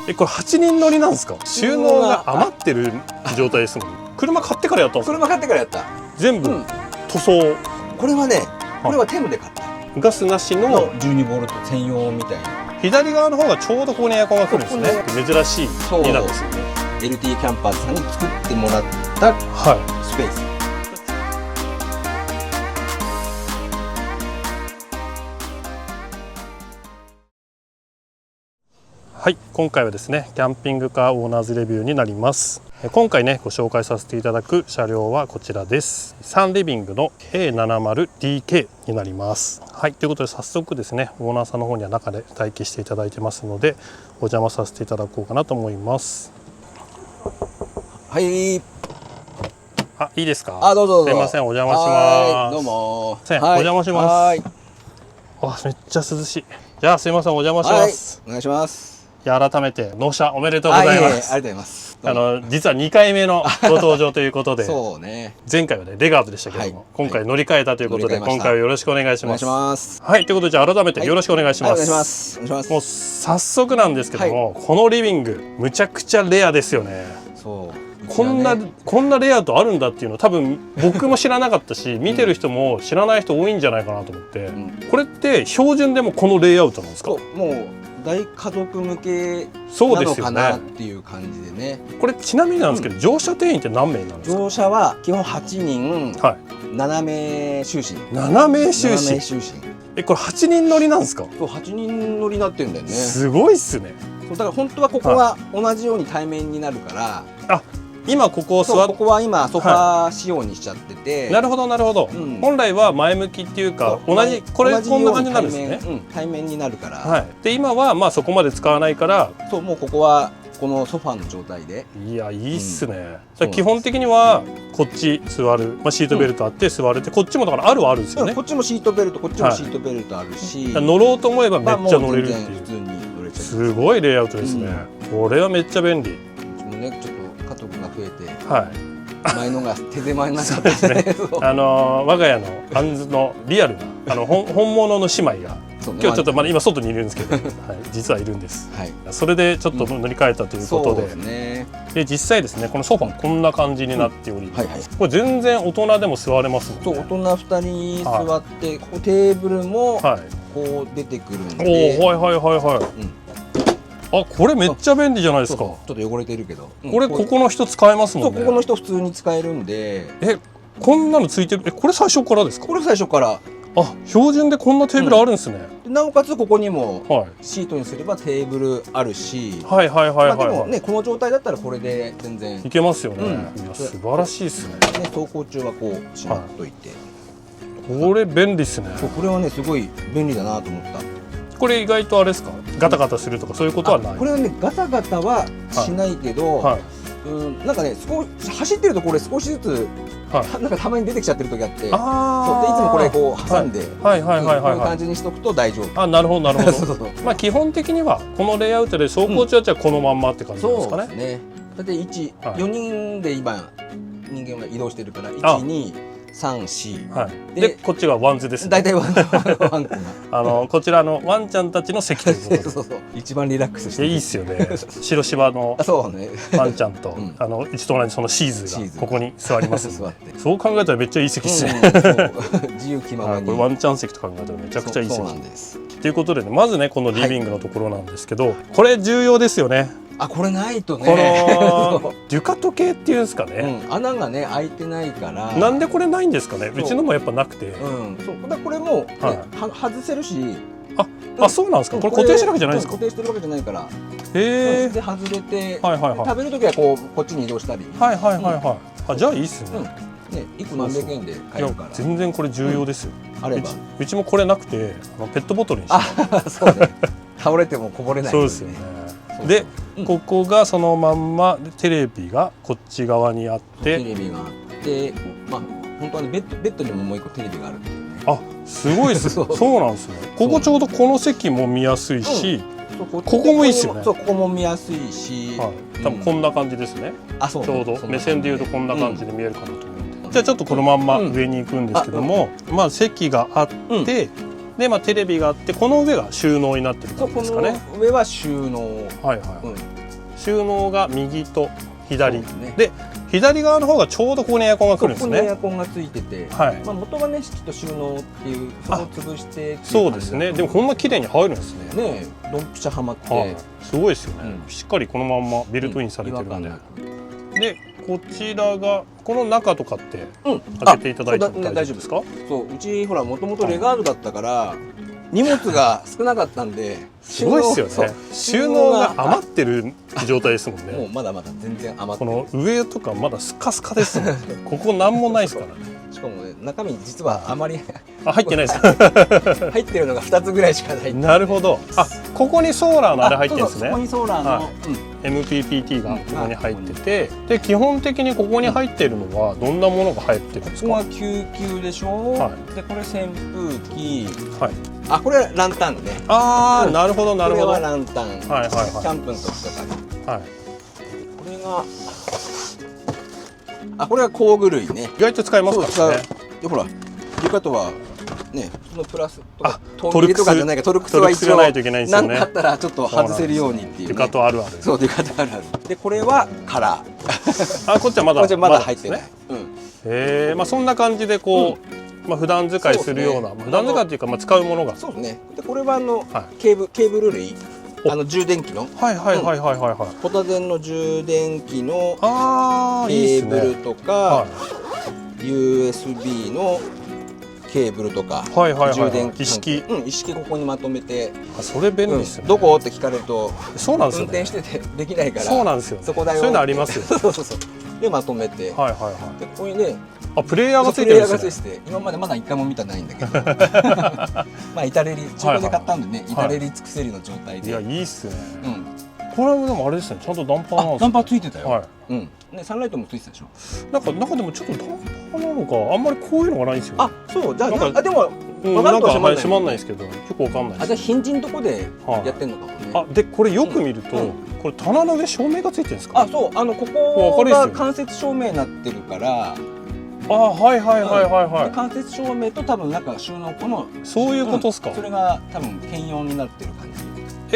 これ8人乗りなんですか？収納が余ってる状態ですもん。車買ってからやったんですか？車買ってからやった。全部塗装。これはね、これはテムで買った。ガスなしの12ボルト専用みたいな。左側の方がちょうどここにエアコンが来るんですね。珍しい2段ですよね。LT キャンパーズさんに作ってもらったスペース。はい、今回はですね、キャンピングカーオーナーズレビューになります。今回ね、ご紹介させていただく車両はこちらです。サンリビングの A70DK になります。はい、ということで早速ですね、オーナーさんの方には中で待機していただいてますので、お邪魔させていただこうかなと思います。はい。あ、いいですか？あ、どうぞどうぞ。すいません、お邪魔します。どうも。お邪魔します。あ、めっちゃ涼しい。じゃあすいません、お邪魔します。お願いします。いや、改めて納車おめでとうございます。ありがとうございます。実は2回目のご登場ということで、そうね。前回はねレガードでしたけども、今回乗り換えたということで、今回はよろしくお願いします。お願いします。はい、ということでじゃあ改めてよろしくお願いします。お願いします。お願いします。もう早速なんですけども、このリビングむちゃくちゃレアですよね。そう。こんなレイアウトあるんだっていうの多分僕も知らなかったし見てる人も知らない人多いんじゃないかなと思って、これって標準でもこのレイアウトなんですか？もう大家族向けなのかなっていう感じでね。これちなみになんですけど、乗車定員って何名なんですか？乗車は基本8人、7名就寝。7名就寝。これ8人乗りなんですか？そう、8人乗りになってるんだよね。すごいっすね。そうだから本当はここが同じように対面になるから。あ、今ここ座って、ここは今ソファー仕様にしちゃってて、なるほどなるほど、本来は前向きっていうか同じこんな感じになるんですね。対面になるから、で今はまあそこまで使わないから、そうもうここはこのソファーの状態で。いや、いいっすね。基本的にはこっち座る、シートベルトあって座れて、こっちもだからあるはあるんですよね。こっちもシートベルト、こっちもシートベルトあるし、乗ろうと思えばめっちゃ乗れるっていう、普通に乗れちゃう。すごいレイアウトですね。これはめっちゃ便利。ちょっと家族が増えて、前のが手狭になっちゃって、我が家のアンズのリアルな本物の姉妹が今日ちょっとまだ今外にいるんですけど、実はいるんです。それでちょっと乗り換えたということで、実際ですね、このソファこんな感じになっており、これ全然大人でも座れますもんね。そう、大人2人座って、ここテーブルもこう出てくるんで、あ、これめっちゃ便利じゃないですか。ちょっと汚れてるけど、これここの人使えますもんね。ここの人普通に使えるんで。こんなのついてる。これ最初からですか？これ最初から。あ、標準でこんなテーブルあるんですね。なおかつここにもシートにすればテーブルあるし、でもね、この状態だったらこれで全然いけますよね。素晴らしいですね。走行中はこうしまっといて、これ便利ですね。これはねすごい便利だなと思った。これ意外とあれですか、ガタガタするとかそういうことはない？これはねガタガタはしないけど、なんかね走ってるとこれ少しずつなんかたまに出てきちゃってる時あって、そうでいつもこれこう挟んでこういう感じにしとくと大丈夫。あ、なるほどなるほど。まあ基本的にはこのレイアウトで走行中はじゃあこのまんまって感じですかね。そうですね。だって4人で今人間は移動してるから1、2、3、4でこっちがワンズですね。大体ワンこちらのワンちゃんたちの席ということで、そう一番リラックスしていいっすよね。白芝のワンちゃんと一と同じそのシーズがここに座りますので、そう考えたらめっちゃいい席ですね。自由気ままに。これワンちゃん席と考えたらめちゃくちゃいい席ということでね、まずねこのリビングのところなんですけど、これ重要ですよね。あ、これないとね、このデュカト系っていうんですかね、穴がね開いてないから。なんでこれないんですかね。うちのもやっぱなくて、そうだこれも外せるし。あ、そうなんですか。これ固定してるわけじゃないですか。固定してるわけじゃないから。へえ。で外れて、食べる時はこっちに移動したり。あ、じゃあいいっすね。ね、1個何百円で買えるから。全然これ重要ですよ。あれば。うちもこれなくてペットボトルにして。そうね。倒れてもこぼれない。そうですよね。で、ここがそのまんまテレビがこっち側にあって、テレビがあって、まあ本当はねベッドにももう一個テレビがあるっていうね。あ、すごいです。そうなんですね。ここちょうどこの席も見やすいし、ここもいいですよね。そう、ここも見やすいし、多分こんな感じですね。ちょうど目線でいうとこんな感じで見えるかなと思うんで。じゃあちょっとこのまんま上に行くんですけども、まあ席があって、で、まあ、テレビがあってこの上が収納になってる感じですかね。この上は収納、はいはい、収納が右と左、ね、で左側の方がちょうどここにエアコンが来るんですね。ここにエアコンがついてて、はい、まあ元はねちょっと収納っていうそこを潰してそうですね。でもこんな綺麗に入るんですね。ねえドンピシャはまって、はい、すごいですよね、しっかりこのまんまビルトインされてるんで、でこちらがこの中とかって開けていただいても大丈夫ですか？そううちほらもともとレガードだったから荷物が少なかったんで、すごいですよね。収納が余ってる状態ですもんね。もうまだまだ全然余ってる。この上とかまだスカスカですもんね。ここなんもないですからね。しかもね中身実はあまり入ってないですか？入ってるのが2つぐらいしかない。なるほど。あ、ここにソーラーのあれ入ってるんですね。ここにソーラーの MPPT がここに入ってて、で基本的にここに入っているのはどんなものが入ってるんですか？ここは救急でしょ。はい、でこれ扇風機。はい。あ、これランタンね。ああ、なるほどなるほど。これはランタン。はいはいはい。キャンプの時とかに。はい。これが。あ、これは工具類ね。意外と使いますからね。でほら床とはねそのプラスとかトルクスとかじゃないか、トルクスは一応何かあったらちょっと外せるようにっていう。床とあるある。そう床とあるある。でこれはカラー。あ、こっちはまだ入ってない。まあそんな感じでこう。まあ普段使いするような、普段使いっていうかまあ使うものが。そうね。でこれはケーブル類、充電器の。はいはいはいはいはいはい。ポタデンの充電器のケーブルとか、USB のケーブルとか、充電器、一式、一式ここにまとめて。それ便利ですよね。どこって聞かれると、そうなんですよ。運転しててできないから。そうなんですよ。そこだよ。そういうのありますよ。そうそうそう。でまとめて。はいはいはい。でここにね。あ、プレイヤーがついてるんですね。今までまだ一回も見たないんだけどまあ至れり中古で買ったんでね、至れり尽くせりの状態で。いやいいっすね。これもでもあれですね、ちゃんとダンパーなんです。ダンパーついてたよ。ね、サンライトもついてたでしょ。なんかでもちょっとダンパーなのかあんまりこういうのがないんですよ。あ、そうじゃあでもなんか閉まんないですけど、結構わかんない。あ、じゃあヒンジのとこでやってんのかもね。あ、でこれよく見るとこれ棚の上照明がついてるんですか？あ、そうここが間接照明になってるから。あ、はいはいはいはいはい。間接照明と多分なんか収納庫のそういうことですか。それが多分兼用になってる感じ。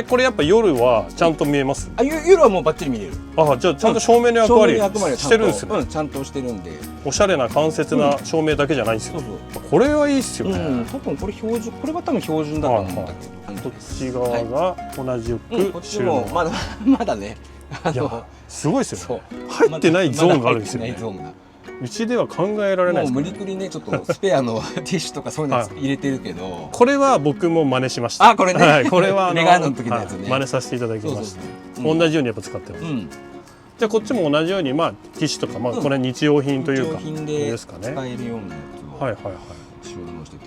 これやっぱ夜はちゃんと見えます？あ、夜はもうバッチリ見れる。あ、じゃあちゃんと照明の役割してるんですね。ちゃんとしてるんで。おしゃれな間接な照明だけじゃないんですよ。これはいいっすよね。多分これ標準、これは多分標準だと思うんだけど。こっち側が同じく収納。まだね。すごいですよね。入ってないゾーンがあるんですよね。うちでは考えられないです。もう無理くりねちょっとスペアのティッシュとかそういうの入れてるけど、これは僕も真似しました。あ、これね。これはレガードの時のやつね。真似させていただきました。同じようにやっぱ使ってます。じゃあこっちも同じようにまあティッシュとかまあこれ日用品というかですかね。使えるようなやつをはいはいはい収納して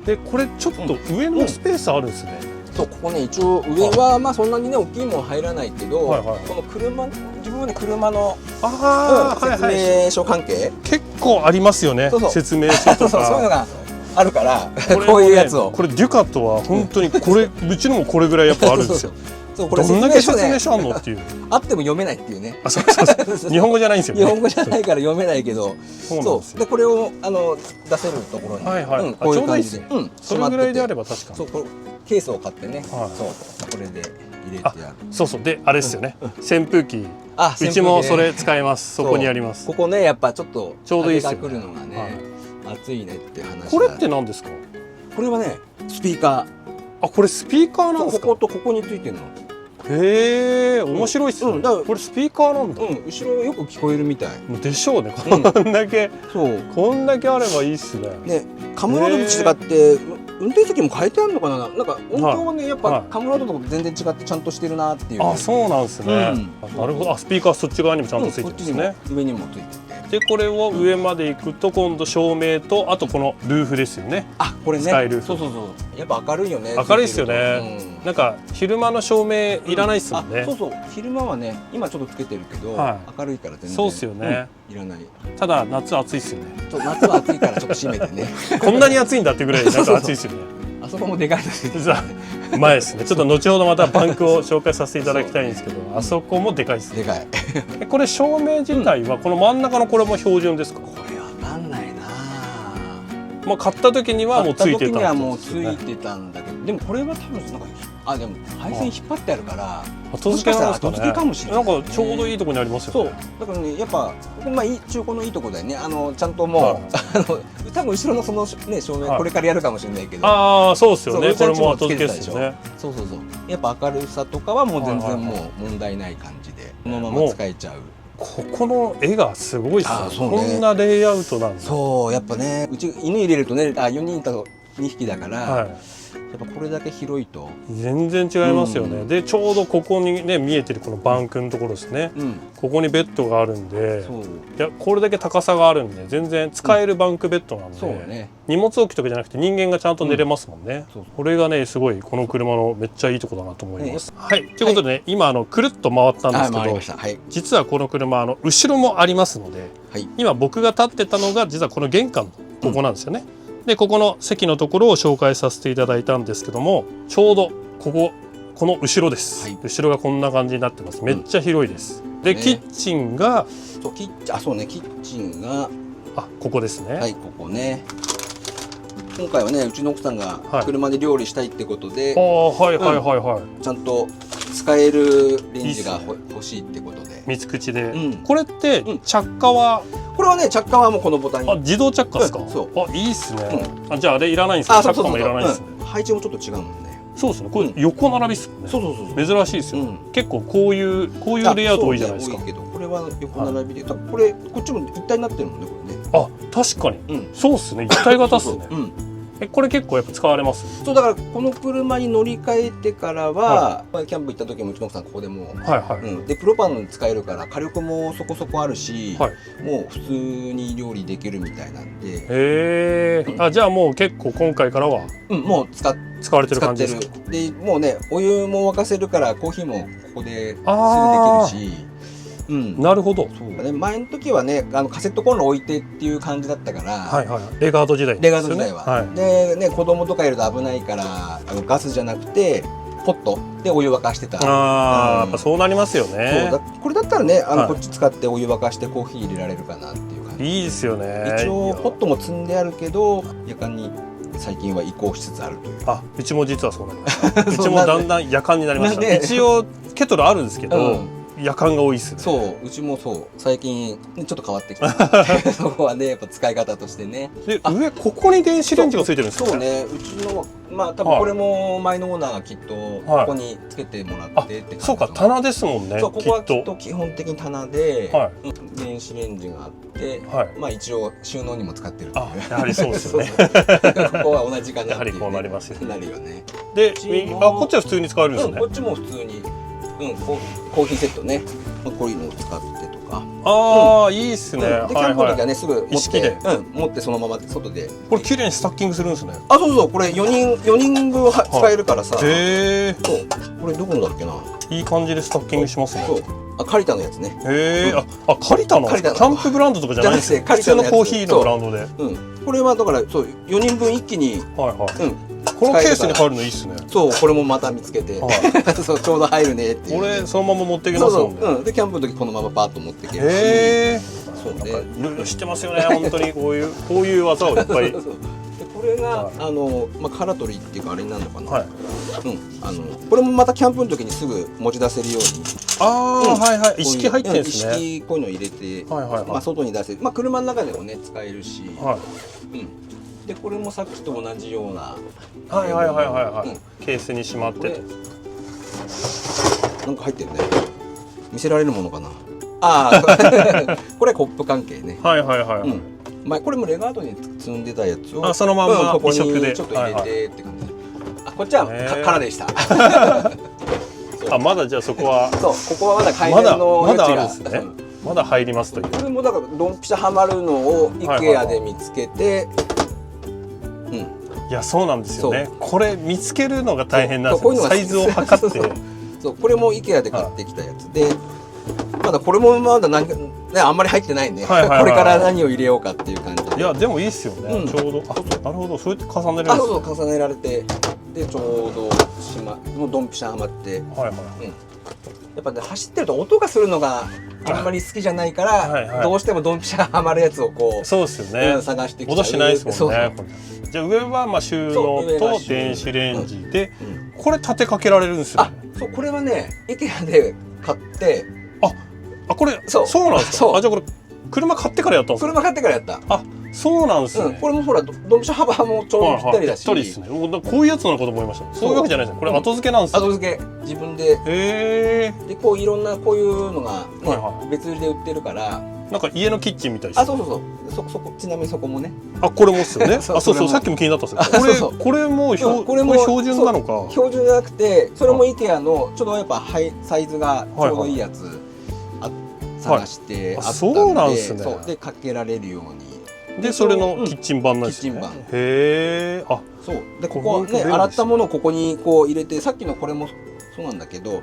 て。でこれちょっと上のスペースあるんですね。そうここね一応上はまあそんなにね大きいもの入らないけど、この車自分はね車の説明書関係結構ありますよね。説明書とかそういうのがあるからこういうやつを。これデュカトは本当にこれうちのもこれぐらいやっぱあるんですよ。どんだけ説明書あんのっていう。あっても読めないっていうね。あ、そうそうそう。日本語じゃないんですよね。日本語じゃないから読めないけど。そうでこれを出せるところに。はいはい。こういう感じで。それぐらいであれば確かに。そうケースを買ってね。そうこれで入れてやる。そうそうであれですよね。扇風機。うちもそれ使います。そこにあります。ここねやっぱちょっとちょうどいいですよ。来るのがね暑いねって話。これって何ですか？これはねスピーカー。あ、これスピーカーなんですか？こことここについてるの。へえ、面白いっすね。これスピーカーなんだ。後ろよく聞こえるみたい。でしょうね。こんだけこんだけあればいいっすね。ね、カムロードと違って運転席も変えてあるのかな。なんか音響はねやっぱカムロードと全然違ってちゃんとしてるなっていう。あ、そうなんですね。なるほど。あ、スピーカーそっち側にもちゃんとついてるんですね。上にもついてて。でこれを上まで行くと今度照明とあとこのルーフですよね。あ、これね。スカイルーフ。そうそうそう。やっぱ明るいよね。明るいっすよね。なんか昼間の照明いらないっすもんね。そうそう。昼間はね今ちょっとつけてるけど明るいから全然。そうっすよね。いらない。ただ夏暑いっすよね。夏は暑いからちょっと閉めてね。こんなに暑いんだってぐらいなんか暑いっすよね。あそこもでかいですね。前ですね。ちょっと後ほどまたバンクを紹介させていただきたいんですけど、あそこもでかいです。でかい。これ照明自体はこの真ん中のこれも標準ですか？これわかんないな。まあ買った時にはもうついてたんですよね。買った時にはもうついてたんだけど、でもこれは多分なんかでも配線引っ張ってあるから後付けなんですかね。後付けかもしれない、なんかちょうどいいところにありますよね。そうだからね、やっぱここまあ中古のいいところだよね。ちゃんともう、多分後ろのそのね照明、これからやるかもしれないけど、ああそうですよね。これも後付けですよね。そうやっぱ明るさとかはもう全然もう問題ない感じでこのまま使えちゃう。ここの絵がすごいですね。こんなレイアウトなんだ。そうやっぱね、うち犬入れるとね、4人いたと2匹だから、やっぱこれだけ広いと全然違いますよね。でちょうどここにね見えてるこのバンクのところですね。ここにベッドがあるんで、いやこれだけ高さがあるんで全然使えるバンクベッドなんで、荷物置きとかじゃなくて人間がちゃんと寝れますもんね。これがねすごいこの車のめっちゃいいとこだなと思います。はい、ということでね、今くるっと回ったんですけど、実はこの車後ろもありますので、今僕が立ってたのが実はこの玄関のここなんですよね。でここの席のところを紹介させていただいたんですけども、ちょうどこの後ろです、後ろがこんな感じになってます。めっちゃ広いです。でキッチンがキッチンがここですね。ここね。今回はねうちの奥さんが車で料理したいってことで、ちゃんと使えるレンジが欲しいってことで三つ口で、これって着火はこれはね着火はもうこのボタンに自動着火ですか。そういいっすね。じゃああれいらないんですか。着火もいらないですね。配置もちょっと違うもんね。そうですね。これ横並びっすもんね。珍しいですよ。結構こういうレイアウト多いじゃないですか。多いけどこれは横並びで、こっちも一体になってるもんねこれね。確かにそうっすね。一体型っすね。これ結構やっぱ使われます。そうだからこの車に乗り換えてからは、キャンプ行った時もうちの奥さんここでもでプロパン使えるから火力もそこそこあるし、もう普通に料理できるみたいなんで。じゃあもう結構今回からはもう使われてる感じですか。でもうねお湯も沸かせるからコーヒーもここですぐできるし。なるほど。前の時はねカセットコンロ置いてっていう感じだったから、レガード時代は。でね子供とかいると危ないからガスじゃなくてポットでお湯沸かしてた。やっぱそうなりますよね。これだったらねこっち使ってお湯沸かしてコーヒー入れられるかなっていう感じ。いいですよね。一応ポットも積んであるけど夜間に最近は移行しつつあるという。うちも実はそうなりました。うちもだんだん夜間になりました。一応ケトルあるんですけど夜間が多いっすね。そううちもそう最近ちょっと変わってきた。そこはねやっぱ使い方としてね。で上ここに電子レンジがついてるんですか。そうね、うちの多分これも前のオーナーがきっとここにつけてもらってって感じ。そうか棚ですもんね。そうここはきっと基本的に棚で電子レンジがあって、一応収納にも使ってる。やはりそうですよね。ここは同じかなっていう。やはりこうなりますよね。なるよね。でこっちは普通に使えるんですね。こっちも普通にコーヒーセットねこういうのを使ってとか。いいっすね。でキャンプの時はねすぐ持ってそのまま外で。これ綺麗にスタッキングするんですね。そうこれ4人分使えるからさ。これどこのだっけな。いい感じでスタッキングしますね。カリタのやつね。カリタのキャンプブランドとかじゃないですね。普通のコーヒーのブランドで。これはだからそう4人分一気に。このケースに入るのいいっすね。そうこれもまた見つけてそうちょうど入るねっていう。俺そのまま持ってきますもんね。でキャンプの時このままパーッと持ってけるし。そうね。ルール知ってますよね本当にこういう技をいっぱい。これがカラトリーっていうかあれになるのかな。これもまたキャンプの時にすぐ持ち出せるように。一式入ってるんですね。一式こういうの入れて外に出せる。車の中でもね使えるし。でこれもさっきと同じようなケースにしまってなんか入ってるね。見せられるものかな。これコップ関係ね。これもレガードに積んでたやつをそのままここにちょ移植でっと入れてって感じ。こっちは空でした。まだじゃあそこはここはまだ改善の余地がまだあるんですね。まだ入りますという。これもだからドンピシャハマるのを IKEA で見つけて。いやそうなんですよね。これ見つけるのが大変なんですよ。サイズを測って。これも IKEA で買ってきたやつで、まだこれもまだあんまり入ってないね。これから何を入れようかっていう感じで。いやでもいいっすよね。ちょうどなるほどそうやって重ねられる。重ねられてでちょうどもうドンピシャハマって、はいはい、やっぱね走ってると音がするのがあんまり好きじゃないから、はいはい、どうしてもドンピシャハマるやつをこう、そうですよね、探してきちゃう。戻しないですもんね。じゃあ上はまあ収納と電子レンジで、これ立てかけられるんですよね。そう、これはね IKEA で買って、これそうなんですか。じゃあこれ車買ってからやったんですか。車買ってからやった。そうなんですね。これもほらドンピシャ幅もちょうどぴったりだし、ぴったりですね。こういうやつなのかと思いました。そういうわけじゃないですね。これ後付けなんです。後付け自分で。でこういろんなこういうのが別売りで売ってるから、なんか家のキッチンみたいです。そうそこ、ちなみにそこもね。これもっすよね。そうさっきも気になったんですよ。これも標準なのか。標準じゃなくて、それも IKEA のちょっとやっぱサイズがちょうどいいやつ探してあったんで、そうなんですね。でかけられるように。でそれのキッチン版なんですね。キッチン版。へえ。そうでここね、洗ったものをここにこう入れて、さっきのこれもそうなんだけど、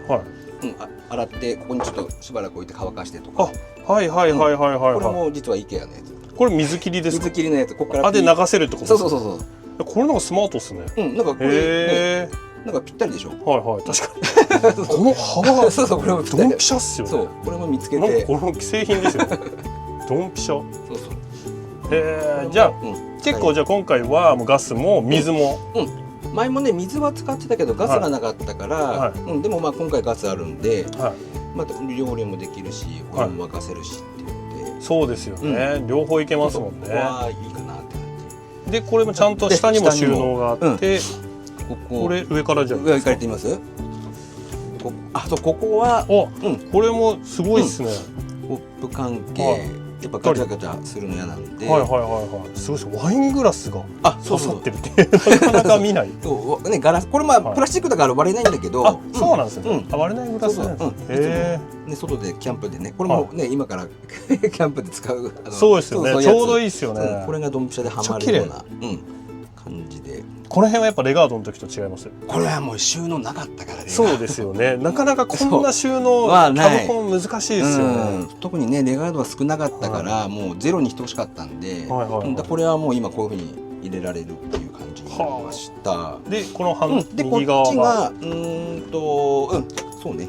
洗ってここにちょっとしばらく置いて乾かしてとか。はい。これも実は IKEA のやつ。これ水切りですか。水切りのやつ。ここからで流せるってことですか。そう。これなんかスマートですね。なんかこれなんかぴったりでしょ。確かに。この幅がこれもドンピシャっすよね。これも見つけて。この既製品ですよ。ドンピシャ。じゃあ結構じゃあ今回はもうガスも水も。前もね水は使ってたけどガスがなかったから、でもまあ今回ガスあるんで、また料理もできるし、お湯も沸かせるしって言って。そうですよね。両方いけますもんね。ここはいいかなって感じ。でこれもちゃんと下にも収納があって、これ上からじゃ上からやってみます。ここはこれもすごいですね。コップ関係。やっぱガチャガチャするの嫌なんで、すごいです。ワイングラスが刺さってるってなかなか見ない。ね、ガラスこれプラスチックだから割れないんだけど、そうなんですね。割れないグラスなんですね。外でキャンプでね、これもね今からキャンプで使う。そうですよね。ちょうどいいですよね。これがドンピシャでハマるような感じで。この辺はやっぱレガードの時と違いますよ。これはもう収納なかったからね。そうですよね。なかなかこんな収納キャブコン難しいですよね。特にねレガードが少なかったからもうゼロにしてほしかったんで、これはもう今こういうふうに入れられるっていう感じになりました。でこの右側がそうね。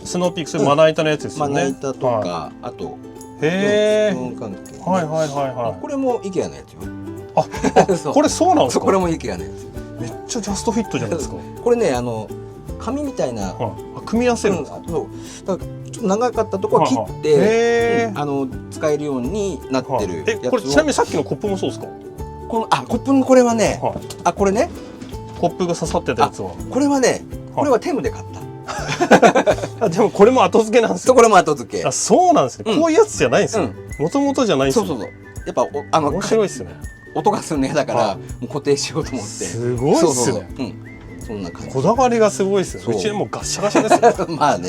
スノーピークスまな板のやつですよね。まな板とかあとスプーン関係。これも IKEA のやつよ。これそうなんですか。これも IKEA のやつ。めっちゃジャストフィットじゃないですか。これね紙みたいな組み合わせるんですか。ちょっと長かったところは切って使えるようになってるやつを。これちなみにさっきのコップもそうですか。コップのこれはね、これねコップが刺さってたやつはこれはね、これはテムで買った。でもこれも後付けなんですよ。これも後付け。そうなんですね。こういうやつじゃないんですよ。もともとじゃないんですよ。そうやっぱ面白いですね。音がするの嫌だからもう固定しようと思って。すごいっすね。そんな感じ。こだわりがすごいですよ。うちもガッシャガシャですよ。まあね。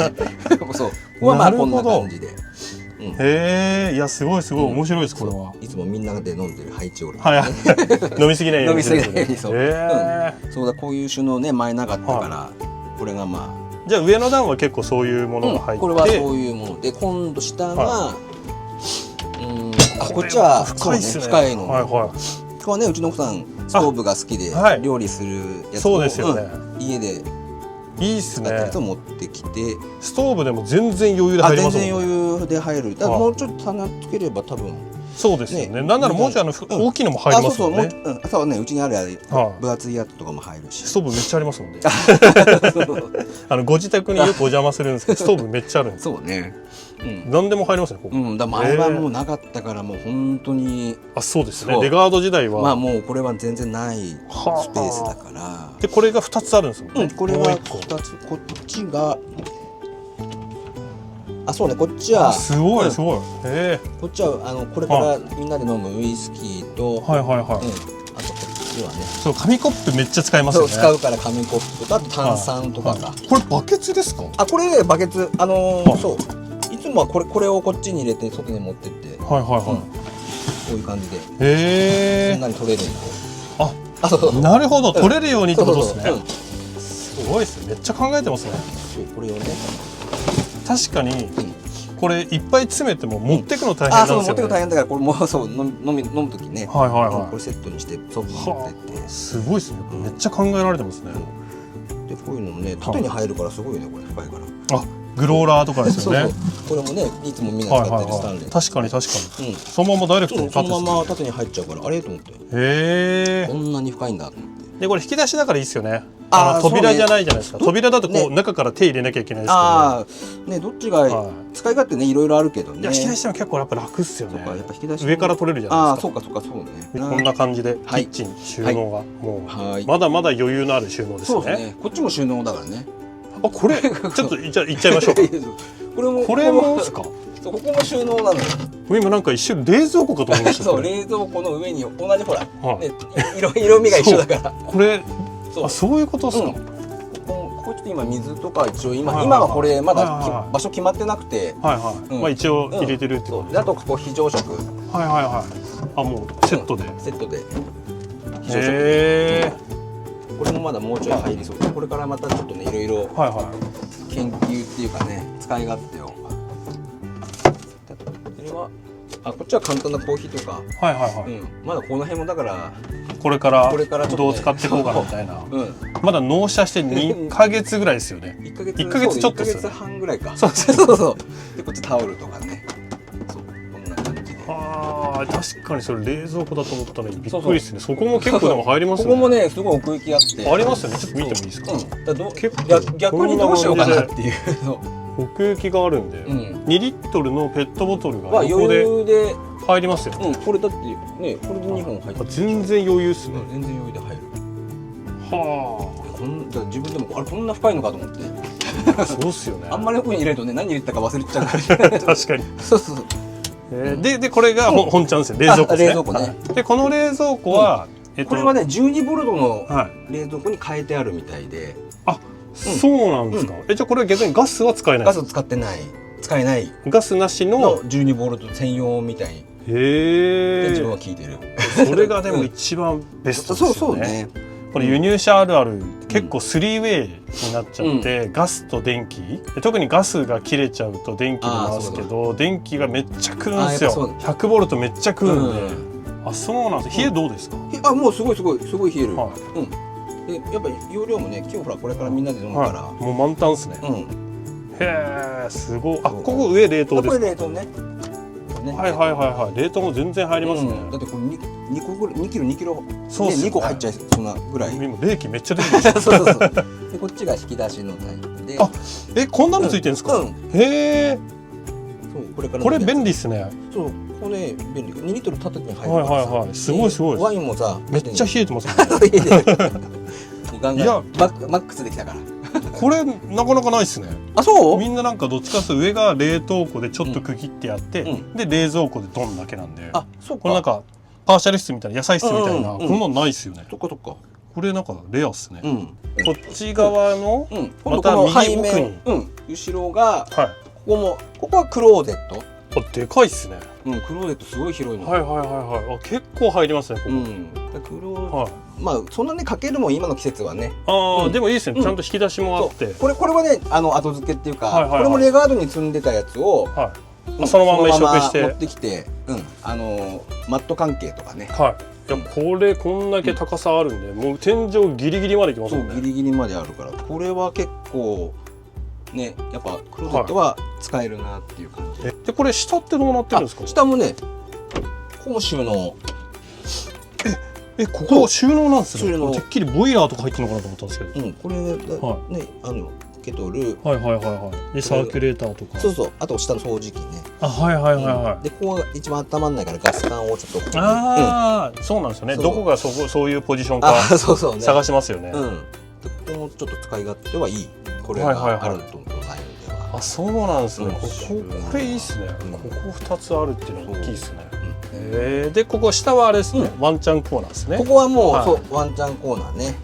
そう。まあこんな感じで。へえ、いやすごい面白いですこれは。いつもみんなで飲んでるハイチオール。飲みすぎないように。そうだ、こういう収納ね前なかったからこれがまあ。じゃあ上の段は結構そういうものが入って。これはそういうもので、今度下がこっちは深いですね。深いの。ここはねうちの奥さんストーブが好きで料理するやつを家でいいっすね。持ってきて、ストーブでも全然余裕で入りますもんね。全然余裕で入る。もうちょっと棚つければ多分。そうですよね。なんならもうちょい大きいのも入りますもんね。そうね、うちにある分厚いやつとかも入るし。ストーブめっちゃありますもんね。ご自宅によくお邪魔するんですけど、ストーブめっちゃあるんです。そうね。何でも入りますね。前はもうなかったからもう本当に。そうですね。レガード時代は。まあもうこれは全然ないスペースだから。でこれが2つあるんですもんね。これは2つ。こっちが。そうね、こっちはすごい。こっちはこれからみんなで飲むウイスキーと、あとこっちはね。そう、紙コップめっちゃ使いますよね。使うから紙コップとあと炭酸とかが。これバケツですか？これねバケツそう。いつもはこれをこっちに入れて外に持ってって。こういう感じで。そんなに取れるんで。なるほど、取れるようにってことですね。すごいですね。めっちゃ考えてますね。これをね。確かにこれいっぱい詰めても持ってくの大変なんですよね。持ってくの大変だから、これもうそう飲む時ね、はいはいはい、これセットにしてソフト持ってって、すごいですね。めっちゃ考えられてますね。でこういうのもね縦に入るからすごいね、これ深いから。あ、グローラーとかですよね。これもね、いつもみんな使ってるスタンレー。確かに確かに。そのままダイレクトにそのまま縦に入っちゃうから、あれと思って。へえ。こんなに深いんだと思って。でこれ引き出しだからいいですよね。扉じゃないじゃないですか。扉だとこう中から手入れなきゃいけないですけど。ね、どっちが使い勝手ね、いろいろあるけどね。引き出しも結構やっぱ楽っすよね。やっぱ引き出し上から取れるじゃないですか。そうかそうか、そうね。こんな感じでキッチン収納がもうまだまだ余裕のある収納ですよね。こっちも収納だからね。あ、これちょっといっちゃいましょうか。これもですか。ここも収納なのよ。今なんか一瞬冷蔵庫かと思いました。そう、冷蔵庫の上に同じほら、色味が一緒だから。これ、そういうことですか。ここちょっと今水とか一応今はこれまだ場所決まってなくて、まあ一応入れてるってこと。あとここ非常食。はいはいはい。あ、もうセットで。セットで。非常食。これもまだもうちょい入りそう。これからまたちょっとね、いろいろ研究っていうかね、使い勝手を。それはこっちは簡単なコーヒーとか。まだこの辺もだからこれからどう使っていこうかみたいな。まだ納車して2ヶ月ぐらいですよね。1ヶ月ちょっとですよね。1ヶ月半ぐらいか。そうそう。でこっちタオルとかね。そう、こんな感じで。確かにそれ冷蔵庫だと思ったのにびっくりですね。そこも結構でも入りますね。ここもね、すごい奥行きあって。ありますよね。ちょっと見てもいいですか。逆にどうしようかなっていう。奥行きがあるんで、2リットルのペットボトルが余裕で入りますよ。これだってね、これで2本入って。全然余裕ですね。全然余裕で入る。はあ。自分でもこんな深いのかと思って。そうっすよね。あんまり奥に入れるとね、何入れたか忘れちゃうから。確かに。そうそう。でこれが本ちゃんですよ。冷蔵庫ですね。冷蔵庫ね。でこの冷蔵庫はこれはね、12ボルトの冷蔵庫に変えてあるみたいで。そうなんですか。じゃあこれは逆にガスは使えない。ガス使ってない。使えない。ガスなしの12ボルト専用みたいに。へえ。自分は聞いてる。それがでも一番ベストですよね。そうね。これ輸入車あるある、結構3ウェイになっちゃって、ガスと電気、特にガスが切れちゃうと電気で回すけど、電気がめっちゃ食うんですよ。100ボルトめっちゃ食うんで。あ、そうなんです。冷えどうですか。もうすごい冷える。でやっぱり容量もね、今日ほらこれからみんなで飲むから、もう満タンですね。へえ、すごい。ここ上冷凍ですか。これ冷凍ね。はい。冷凍も全然入りますね。だってこれ2個ぐらい、2キロ2個入っちゃいそんなぐらい。今冷気めっちゃ出てる。そう。でこっちが引き出しのタイプで。こんなのついてるんですか。へえ。そうこれ便利ですね。そう、これ便利。2リットル縦に入るからさ。すごい。ワインもさ、めっちゃ冷えてますね。ガンガンマックスできたから。これなかなかないですね。そう？みんななんかどっちかというと上が冷凍庫でちょっと区切ってやって、で冷蔵庫でドンだけなんで。そうか。これなんかパーシャル室みたいな野菜室みたいな、こんなのないですよね。そっか。これなんかレアっすね。こっち側のまた右奥に、後ろがここはクローゼット。でかいっすね。クローゼットすごい広いの。結構入りますね、ここ。まあそんなねかけるも今の季節はね。でもいいですね。ちゃんと引き出しもあって。これはね、後付けっていうか、これもレガードに積んでたやつをそのまま移植して持ってきて、マット関係とかね。いやこれこんだけ高さあるんで、もう天井ギリギリまでいきますもんね。ギリギリまであるから、これは結構ね、やっぱクローゼットは使えるなっていう感じ。でこれ下ってどうなってるんですか。下もね、ここも収納。ここ収納なんですね。てっきりボイラーとか入ってるのかなと思ったんですけど。これね、ケトル。でサーキュレーターとか。そう。あと下の掃除機ね。でここが一番温まんないからガス管をちょっと。そうなんですよね。どこがそういうポジションか探しますよね。ここもちょっと使い勝手はいい。これがあると思う内容では。そうなんですね。これいいっすね。ここ2つあるっていうのは大きいですね。でここ下はあれですね。ワンチャンコーナーですね。ここはもうそうワンチャンコーナーね。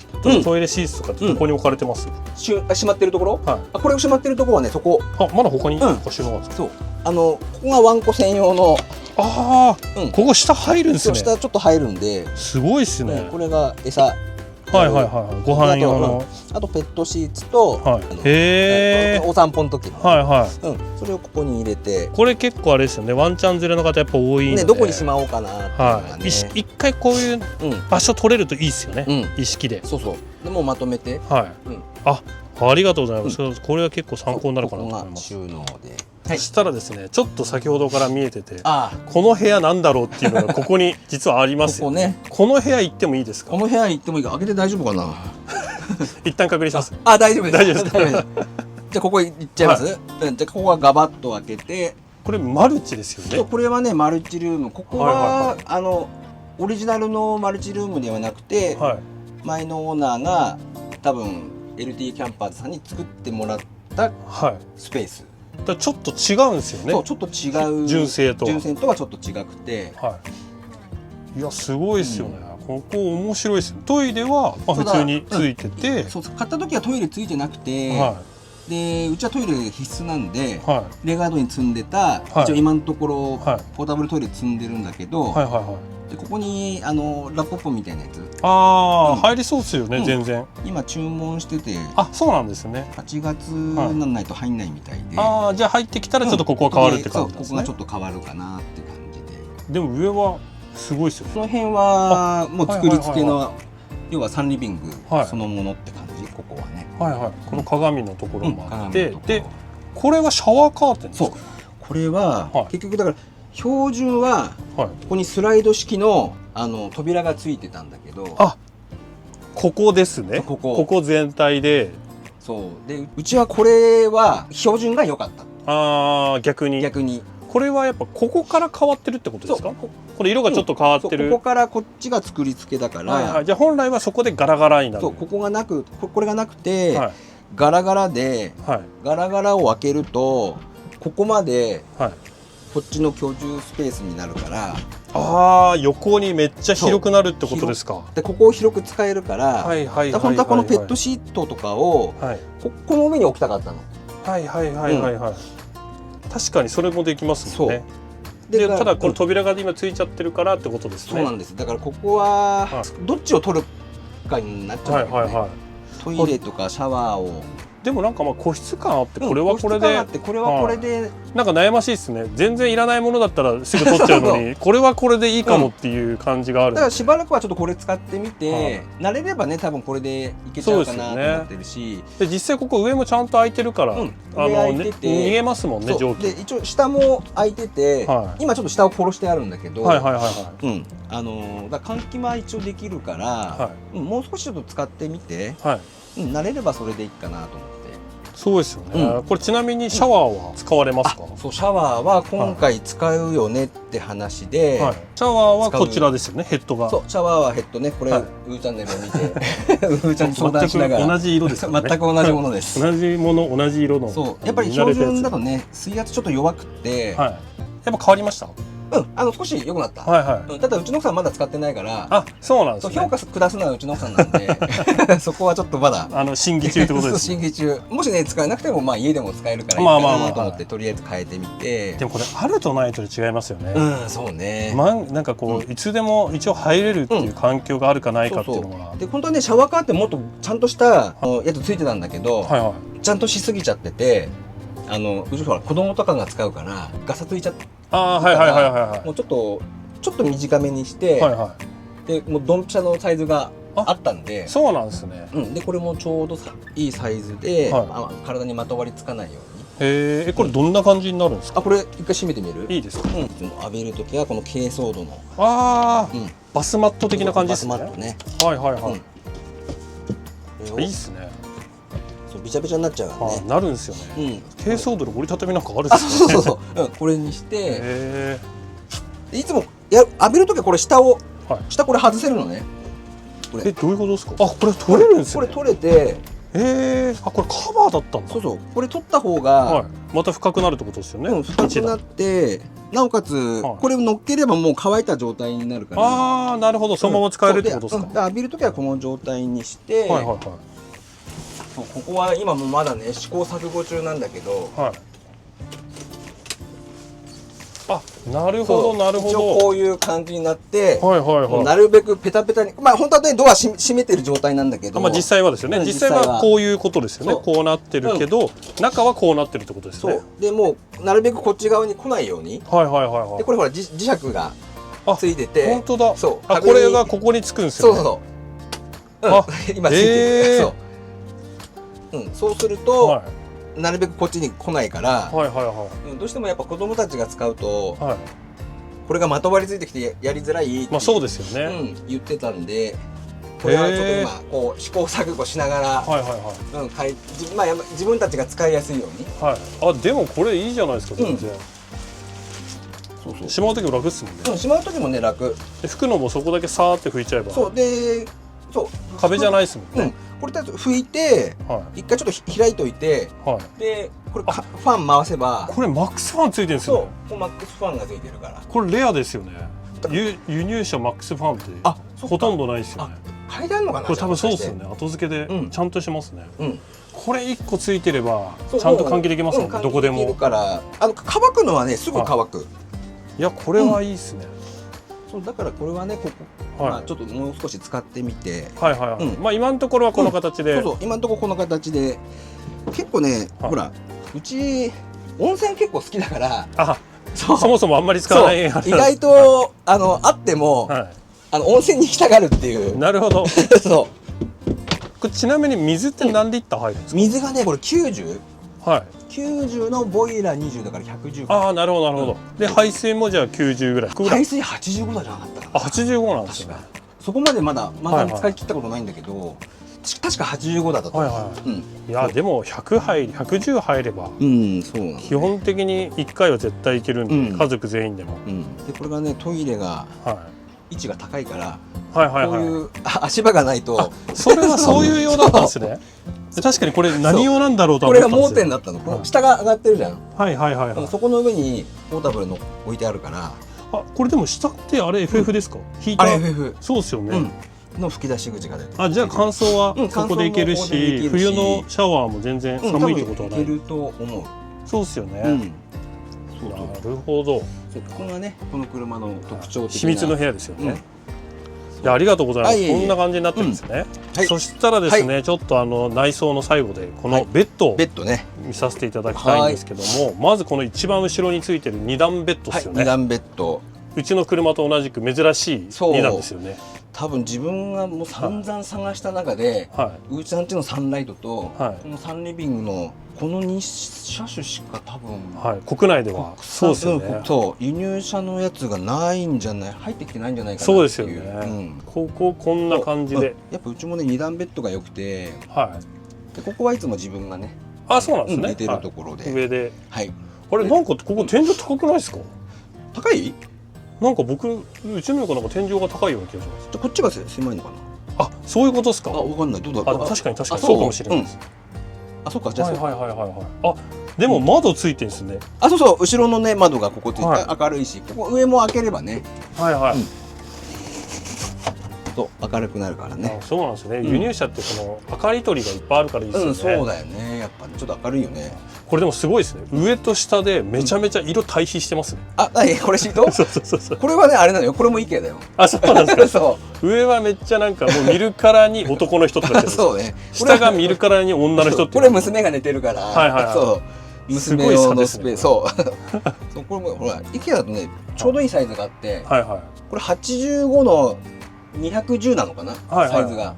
トイレシーツとかどこに置かれてます？閉まってるところ？これ閉まってるところはね、そこ。まだ他に収納があるんですか？そう。ここがワンコ専用の。ここ下入るんですね。下ちょっと入るんで。すごいっすね。これが餌。はいはいはい。ご飯用の。あとペットシーツと、お散歩の時の、はいはい。それをここに入れて。これ結構あれですよね。ワンちゃん連れの方やっぱ多いんで。ね、どこにしまおうかなっていうのがね。一回こういう場所取れるといいですよね。意識で。そうそう。でもまとめて。はい。ありがとうございます。これは結構参考になるかなと思います。収納で。そしたらですね、ちょっと先ほどから見えてて、この部屋なんだろうっていうのがここに実はありますよね。この部屋行ってもいいですか？この部屋行ってもいいか、開けて大丈夫かな。一旦確認します。大丈夫です。大丈夫です。じゃあここ行っちゃいます。じゃあここはガバッと開けて。これマルチですよね。これはねマルチルーム。ここはオリジナルのマルチルームではなくて、前のオーナーが多分 LT キャンパーズさんに作ってもらったスペース。ちょっと違うんですよね。そう、ちょっと違う。純正とはちょっと違くて。いやすごいですよね。ここ面白いですよ。トイレは普通についてて、そう買った時はトイレついてなくて、でうちはトイレ必須なんで、レガードに積んでた、一応今のところポータブルトイレ積んでるんだけど、でここにラップポみたいなやつ入りそうですよね。全然今注文してて。そうなんですね。8月にならないと入んないみたいで。じゃあ入ってきたらちょっとここは変わるって感じですね。ここがちょっと変わるかなって感じでで。も上はすごいですよね。その辺はもう作り付けの要は3リビングそのものって感じ。ここはね。この鏡のところもあって、でこれはシャワーカーテンですか？これは結局だから標準はここにスライド式の扉がついてたんだけど、ここですね。ここ全体で。そうでうちはこれは標準が良かった。逆にこれはやっぱここから変わってるってことですか？これ色がちょっと変わってる。ここからこっちが作り付けだから。じゃあ本来はそこでガラガラになる。そう、これがなくてガラガラで、ガラガラを開けるとここまでこっちの居住スペースになるから。横にめっちゃ広くなるってことですか？でここを広く使えるから、本当はこのペットシートとかをこの上に置きたかったの。確かにそれもできますもんね。でただこの扉が今ついちゃってるからってことですね。そうなんです。だからここはどっちを取るかになっちゃうんだよね。トイレとかシャワーを。でもなんか個室感あって、これはこれで、これはこれでなんか悩ましいですね。全然いらないものだったらすぐ取っちゃうのにこれはこれでいいかもっていう感じがある。だからしばらくはちょっとこれ使ってみて、慣れればね多分これでいけちゃうかなと思ってるし、で実際ここ上もちゃんと開いてるから逃げますもんね、蒸気。で一応下も開いてて、今ちょっと下を殺してあるんだけど、だから換気は一応できるから、もう少しちょっと使ってみて、慣れればそれでいいかなと思って。そうですよね。これちなみにシャワーは使われますか？そう、シャワーは今回使うよねって話で、シャワーはこちらですよね。ヘッドが。そう、シャワーはヘッドね。これウーチャンネルを見てウーちゃんと相談しながら。同じ色ですよね。全く同じものです。同じもの、同じ色の。そう、やっぱり標準だとね水圧ちょっと弱くて、やっぱ変わりました？少し良くなった。ただうちの奥さんまだ使ってないから。そうなんですね。評価下すのはうちの奥さんなんでそこはちょっとまだ審議中ってことです。審議中。もしね使えなくても家でも使えるからいいかなと思ってとりあえず変えてみて。でもこれあるとないとで違いますよね。そうね。なんかこういつでも一応入れるっていう環境があるかないかっていうのが。で本当はねシャワーカーってもっとちゃんとしたやつついてたんだけど、ちゃんとしすぎちゃってて。うちほら子供とかが使うからガサついちゃって、もうちょっと短めにして、でもうドンピシャのサイズがあったんで。そうなんですね。でこれもちょうどいいサイズで、体にまとわりつかないように。これどんな感じになるんですか？これ一回閉めてみる？いいですか？浴びるときはこの珪藻土のバスマット的な感じですね。バスマットね。いいっすね。びちゃびちゃになっちゃうからね。なるんですよね。珪藻土の折りたたみなんかあるんですね。そうこれにしていつも浴びるときはこれ下これ外せるのね。どういうことですか？これ取れるんですよ。これ取れて、これカバーだったんだ。そうこれ取った方がまた深くなるってことですよね。深くなってなおかつこれを乗っければもう乾いた状態になるから。なるほど。そのまま使えるってことですか？浴びるときはこの状態にして。ここは今もまだね試行錯誤中なんだけど、あ、なるほどなるほど。一応こういう感じになって、はいはいはい。なるべくペタペタに、まあ本当はねドア閉めてる状態なんだけど、まあ実際はですよね。実際はこういうことですよね。こうなってるけど、中はこうなってるってことですね。そうでもうなるべくこっち側に来ないように。はいはいはいはい。でこれほら磁石がついてて、本当だ。そう。あ、これがここにつくんですよね。そうそうそう。あ、今ついてる。そう。そうすると。なるべくこっちに来ないから、どうしてもやっぱ子供たちが使うと、これがまとわりついてきてやりづらいって、そうですよね、言ってたんで、これはちょっと今こう試行錯誤しながら自分たちが使いやすいように。あ、でもこれいいじゃないですか全然。しまう時も楽ですもんね。しまう時もね楽。拭くのもそこだけさーって拭いちゃえば。そうで、そう壁じゃないですもんね。これだと拭いて、一回ちょっと開いといて、でこれファン回せば。これマックスファンついてるんですよね。そう、マックスファンがついてるから。これレアですよね。輸入車マックスファンってほとんどないですよね。書いてあるのかな。これ多分そうですよね。後付けでちゃんとしますね。これ1個ついてればちゃんと換気できますもんね。どこでも。から乾くのはねすぐ乾く。いやこれはいいですね。そうだからこれはねここちょっともう少し使ってみて。まあ今のところはこの形で。そう今のところこの形で結構ねほらうち温泉結構好きだから。そもそもあんまり使わない。意外とあっても温泉に行きたがるっていう。なるほど。そう。これちなみに水って何リッター入るんですか？水がねこれ90。はい。90のボイラー20だから110。ああなるほどなるほど。で排水もじゃあ90ぐらい。排水85だじゃなかったかな。85なんですね。そこまでまだ使い切ったことないんだけど、確か85だったと思う。いやでも110入れば基本的に1回は絶対いけるんで、家族全員でも。でこれがねトイレが位置が高いから、こういう足場がないと。それはそういう用だったんですね。確かにこれ何用なんだろうと思ったんですよ。これが盲点だったの。下が上がってるじゃん。そこの上にポータブルの置いてあるから。これでも下ってあれ FF ですか？あれ FF。そうですよね。の吹き出し口が出て。じゃあ乾燥はそこでいけるし、冬のシャワーも全然寒いってことはない。いけると思う。そうですよね。なるほど。ここがねこの車の特徴的な秘密の部屋ですよね。いやありがとうございます。こんな感じになってるんですね。そしたらですね、ちょっと内装の最後でこのベッドを見させていただきたいんですけども、まずこの一番後ろについてる2段ベッドですよね。2段ベッド。うちの車と同じく珍しい2段ですよね。多分自分がもう散々探した中で、うちさんちのサンライトとこのサンリビングのこの2車種しか多分国内ではそうですよね。そう輸入車のやつがないんじゃない、入ってきてないんじゃないかな。そうですよね。こんな感じでやっぱうちもね2段ベッドが良くて、ここはいつも自分がねそうなんですね。寝てるところで上で。あれなんかここ天井高くないですか？高い？なんかうちの子なんか天井が高いような気がします。こっちが狭いのかな。そういうことですか？わかんない。どうだ。確かにそうかもしれないです。そうか、じゃあでも窓ついてるんですね。そうそう、後ろのね窓がここついて明るいし、ここ上も開ければね。明るくなるからね。そうなんですね。輸入車ってその明かり取りがいっぱいあるからいいですよね。そうだよね。やっぱちょっと明るいよね。これでもすごいですね。上と下でめちゃめちゃ色対比してますね。これシート？そう。これはねあれなのよ。これもイケアだよ。そうなんですか。そう。上はめっちゃなんかもう見るからに男の人とかってそうね。下が見るからに女の人って。これ娘が寝てるから。そう。娘用のスペース。そう。これもほらイケアだとねちょうどいいサイズがあって。これ85の210なのかな、サイズが。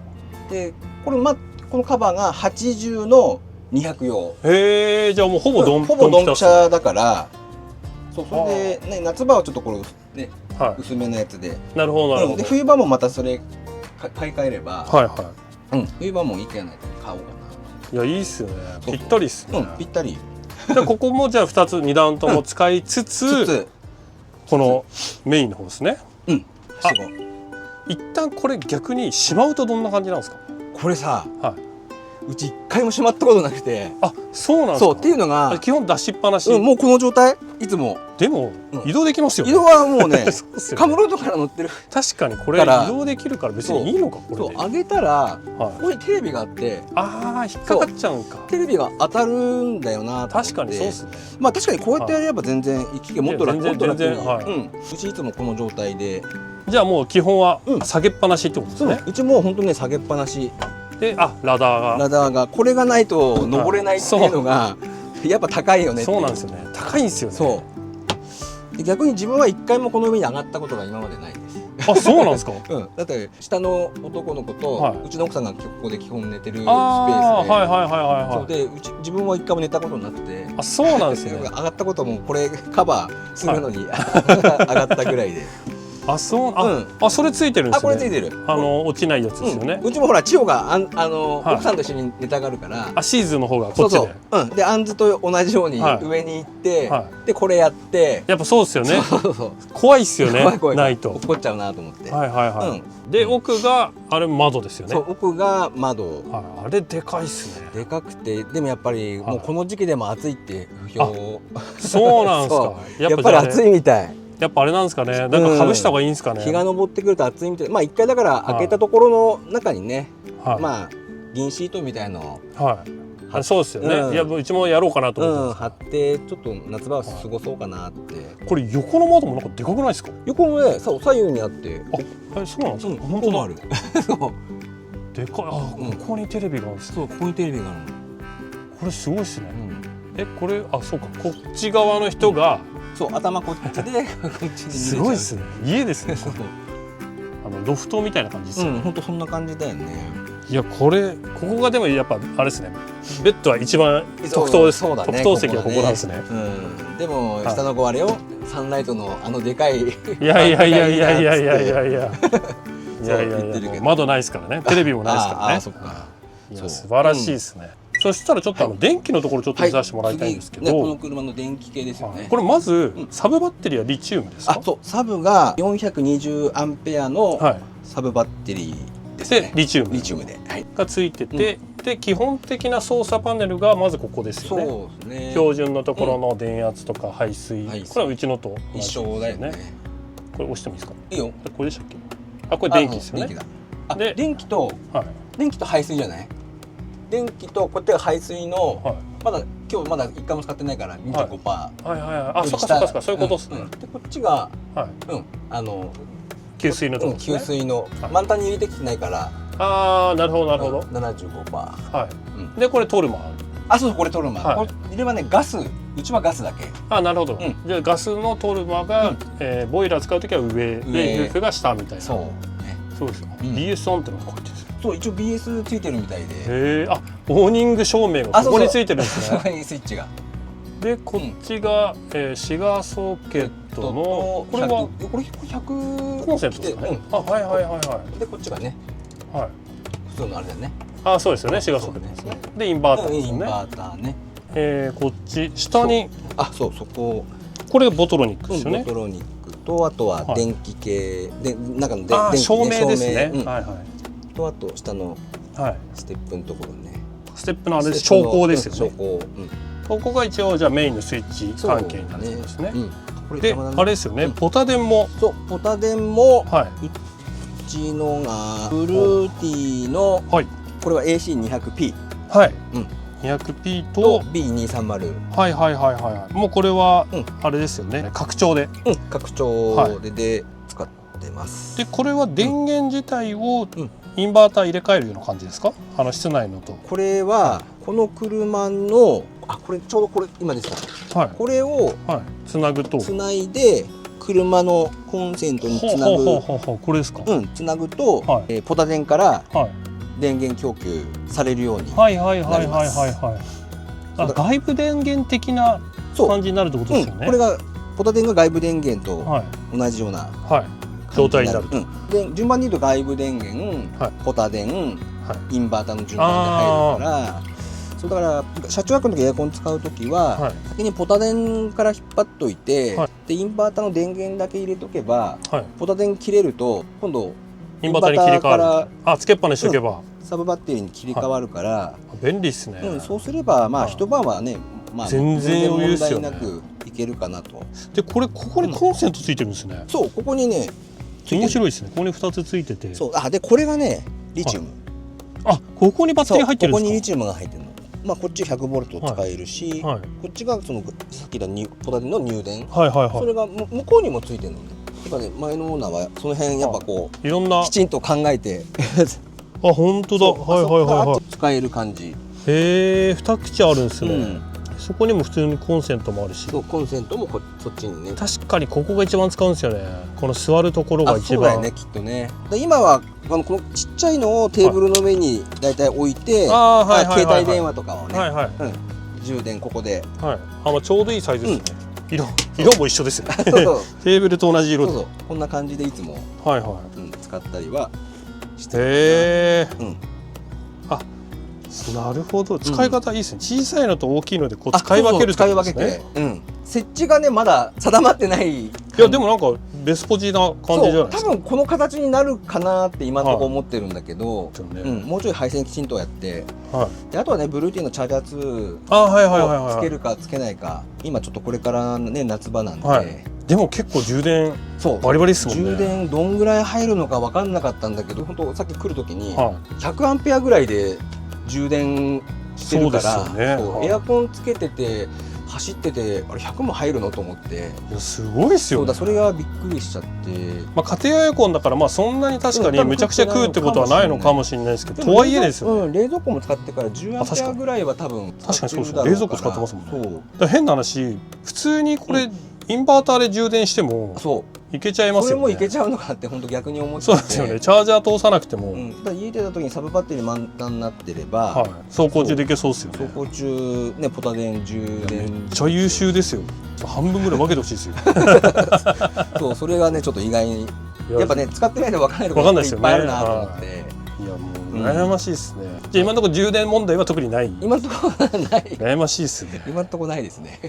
でこのカバーが80の200用。じゃあもうほぼドンピシャだから。それでね夏場はちょっとこれね薄めのやつで。なるほどなるほど。で冬場もまたそれ買い替えれば。冬場もいけないから買おうかな。いやいいっすよね。ぴったりっすね。ぴったり。ここもじゃあ2段とも使いつつこのメインの方ですね。一旦これ逆にしまうとどんな感じなんですか？これさ、うち一回もしまったことなくて。あ、そうなんですか。そうっていうのが基本出しっぱなし。もうこの状態いつも。でも移動できますよね。移動はもうねカムロードから乗ってる。確かにこれ移動できるから別にいいのかこれ。そう上げたらここにテレビがあって、ああ引っかかっちゃうんか。テレビが当たるんだよな。確かにそうですね。まあ確かにこうやってやれば全然行き来もっと楽に。うちいつもこの状態で。じゃあもう基本は下げっぱなしってことですね。うちもう本当ね下げっぱなしで、ラダーがこれがないと登れないっていうのがやっぱ高いよね。そうなんですよね。高いんですよね。そう。逆に自分は一回もこの上に上がったことが今までないです。あ、そうなんですか。だって下の男の子とうちの奥さんがここで基本寝てるスペースで、自分は一回も寝たことなくて。あ、そうなんですね。上がったこともこれカバーするのに上がったぐらいで。あ、そう、あ、それついてるんですね。これついてる。落ちないやつですよね。うちもほら千代が奥さんと一緒に寝たがるから。シーズンの方がこっちで。でアンズと同じように上に行ってでこれやって。やっぱそうですよね。怖いっすよね。ないと怒っちゃうなと思って。で奥があれ窓ですよね。そう奥が窓。あれでかいっすね。でかくてでもやっぱりもうこの時期でも暑いって不評。そうなんですか。やっぱり暑いみたい。やっぱあれなんですかね。なんかかぶした方がいいんですかね。日が昇ってくると暑いみたい。まあ一回だから開けたところの中にね、まあ銀シートみたいのをそうですよね。いやうちもやろうかなと思って。貼ってちょっと夏場は過ごそうかなって。これ横の窓もなんかでかくないですか？横もね、左右にあって。あ、そうなんですか。本当だ。ある。でかい。ここにテレビがあるんです。そう、ここにテレビがあるの。これすごいですね。これそうか。こっち側の人が。そう頭こっちでこっちにすごいですね。家ですね。ロフトみたいな感じですよね。本当そんな感じだよね。いやここがでもやっぱあれですね。ベッドは一番特等です。特等席はここなんですね。でも下の子あれよ、サンライトのでかい。いや窓ないですからね。テレビもないですからね。あ、そっか。いや素晴らしいですね。そしたらちょっと電気のところちょっと見させてもらいたいんですけど、この車の電気系ですよね。これまずサブバッテリーはリチウムですか？そう、サブが420アンペアのサブバッテリーですね。でリチウムでがついてて、で基本的な操作パネルがまずここですよね。そうですね。標準のところの電圧とか排水、これはうちのと一緒だよね。これ押してもいいですか？いいよ。これでしたっけ？あ、これ電気ですよね。で電気と排水じゃない？電気とこっちが排水のまだ今日まだ一回も使ってないから 25%。あ、そっかそういうことですね。でこっちが給水のところですね。給水の満タンに入れてきてないから。ああ、なるほどなるほど。75%。でこれトルマ。あ、そう、これトルマ。これはねガス、うちはガスだけ。あ、なるほど。じゃあガスのトルマがボイラー使うときは上で夫婦が下みたいな。そうですよ。BS オンってのがこうやって。そう、一応 BS ついてるみたいで。モーニング照明がここについてるんですね。そこにスイッチが。でこっちがシガーソーケットのこれ100コンセントですかね。でこっちがね、普通のあれだよね。あ、そうですよね。シガーソーケットですね。でインバーターですね。インバーターね。こっち下にそこ。これがボトロニックですよね。ボトロニックとあとは電気系で中の電気照明ですね。とあと下のステップのところね。ステップのあれ昇降ですよね。ここが一応じゃあメインのスイッチ関係になるんですね。であれですよね。ポタ電もポタ電もうちのがブルーティーのこれは AC200P。200P と B230。もうこれはあれですよね。拡張で。拡張で使ってます。でこれは電源自体をインバーター入れ替えるような感じですか？室内のと。これはこの車のこれちょうどこれ今ですか。これをつなぐとつないで車のコンセントにつなぐ。これですか？つなぐとポタ電から電源供給されるようになります。外部電源的な感じになるってことですよね。これがポタ電が外部電源と同じような状態になると。で順番で言うと外部電源、ポタ電、インバーターの順番で入るから、そうだから車中泊の時エアコン使う時は先にポタ電から引っ張っといて、でインバーターの電源だけ入れとけば、ポタ電切れると今度インバーターに切り替わる。つけっぱにしとけばサブバッテリーに切り替わるから、便利ですね。そうすればまあ一晩はね、全然余裕ですよね。問題なくいけるかなと。でここにコンセントついてるんですね。そう、ここにね面白いですね。ここに2つついてて。そう、でこれがねリチウム。ここにバッテリー入ってるんですか。ここにリチウムが入ってるの。こっち100ボルト使えるし、こっちがそのさっき言ったポタ電の入電。それが向こうにもついてるのね。やっぱね、前のオーナーはその辺やっぱこういろんなきちんと考えて本当だ。使える感じ。へえ、2口あるんですね。そこにも普通にコンセントもあるし。そう、コンセントもそっちにね。確かにここが一番使うんですよね。この座るところが一番。そうだよね、きっとね。で今はこのちっちゃいのをテーブルの上にだいたい置いて、携帯電話とかをね、充電ここで。ちょうどいいサイズですね。色も一緒ですよね。テーブルと同じ色で。こんな感じでいつも使ったりはして。へえ。なるほど、使い方いいですね。小さいのと大きいのでこう使い分けるってことですね。設置がねまだ定まってない。いやでもなんかベスポジな感じじゃないですか。多分この形になるかなって今のところ思ってるんだけど、もうちょい配線きちんとやって、であとはね Bluetooth のチャージャー2をつけるかつけないか、今ちょっとこれからね夏場なんで。でも結構充電バリバリですもんね。充電どんぐらい入るのか分かんなかったんだけど、本当さっき来る時に100アンペアぐらいで充電してるから、エアコンつけてて走っててあれ100も入るのと思って。いやすごいですよね。それがびっくりしちゃって。家庭用エアコンだからそんなに確かにむちゃくちゃ食うってことはないのかもしれないですけど、とはいえですよね。冷蔵庫も使ってから10アンペアぐらいは多分確かにそうですね。冷蔵庫使ってますもんね。変な話、普通にこれインバーターで充電してもいけちゃいますよね。それもいけちゃうのかって本当逆に思ってて。そうですよね。チャージャー通さなくても、家出た時にサブバッテリー満タンになってれば走行中でいけそうですよね。走行中ね、ポタ電充電めっちゃ優秀ですよ。半分ぐらい分けてほしいですよ。そう、それがねちょっと意外にやっぱね使ってないと分からないところがいっぱいあるなと思って。いやもう悩ましいですね。じゃあ今のところ充電問題は特にない。今のところはない。悩ましいですね。今のところないですね。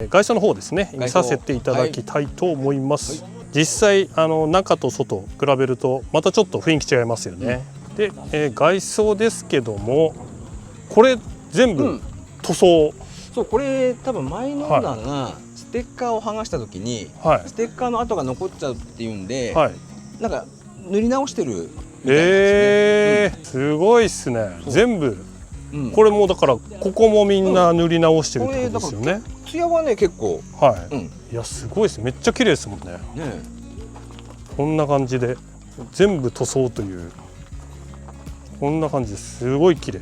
外装の方ですね、見させていただきたいと思います。実際中と外比べるとまたちょっと雰囲気違いますよね。で、外装ですけどもこれ全部塗装。そう、これ多分前のオーナーがステッカーを剥がした時にステッカーの跡が残っちゃうっていうんで、なんか塗り直してるみたいですね。すごいっすね。全部これもだからここもみんな塗り直してるってことですよね。ツヤはね結構いやすごいです。めっちゃ綺麗ですもんね。こんな感じで全部塗装というこんな感じです。すごい綺麗。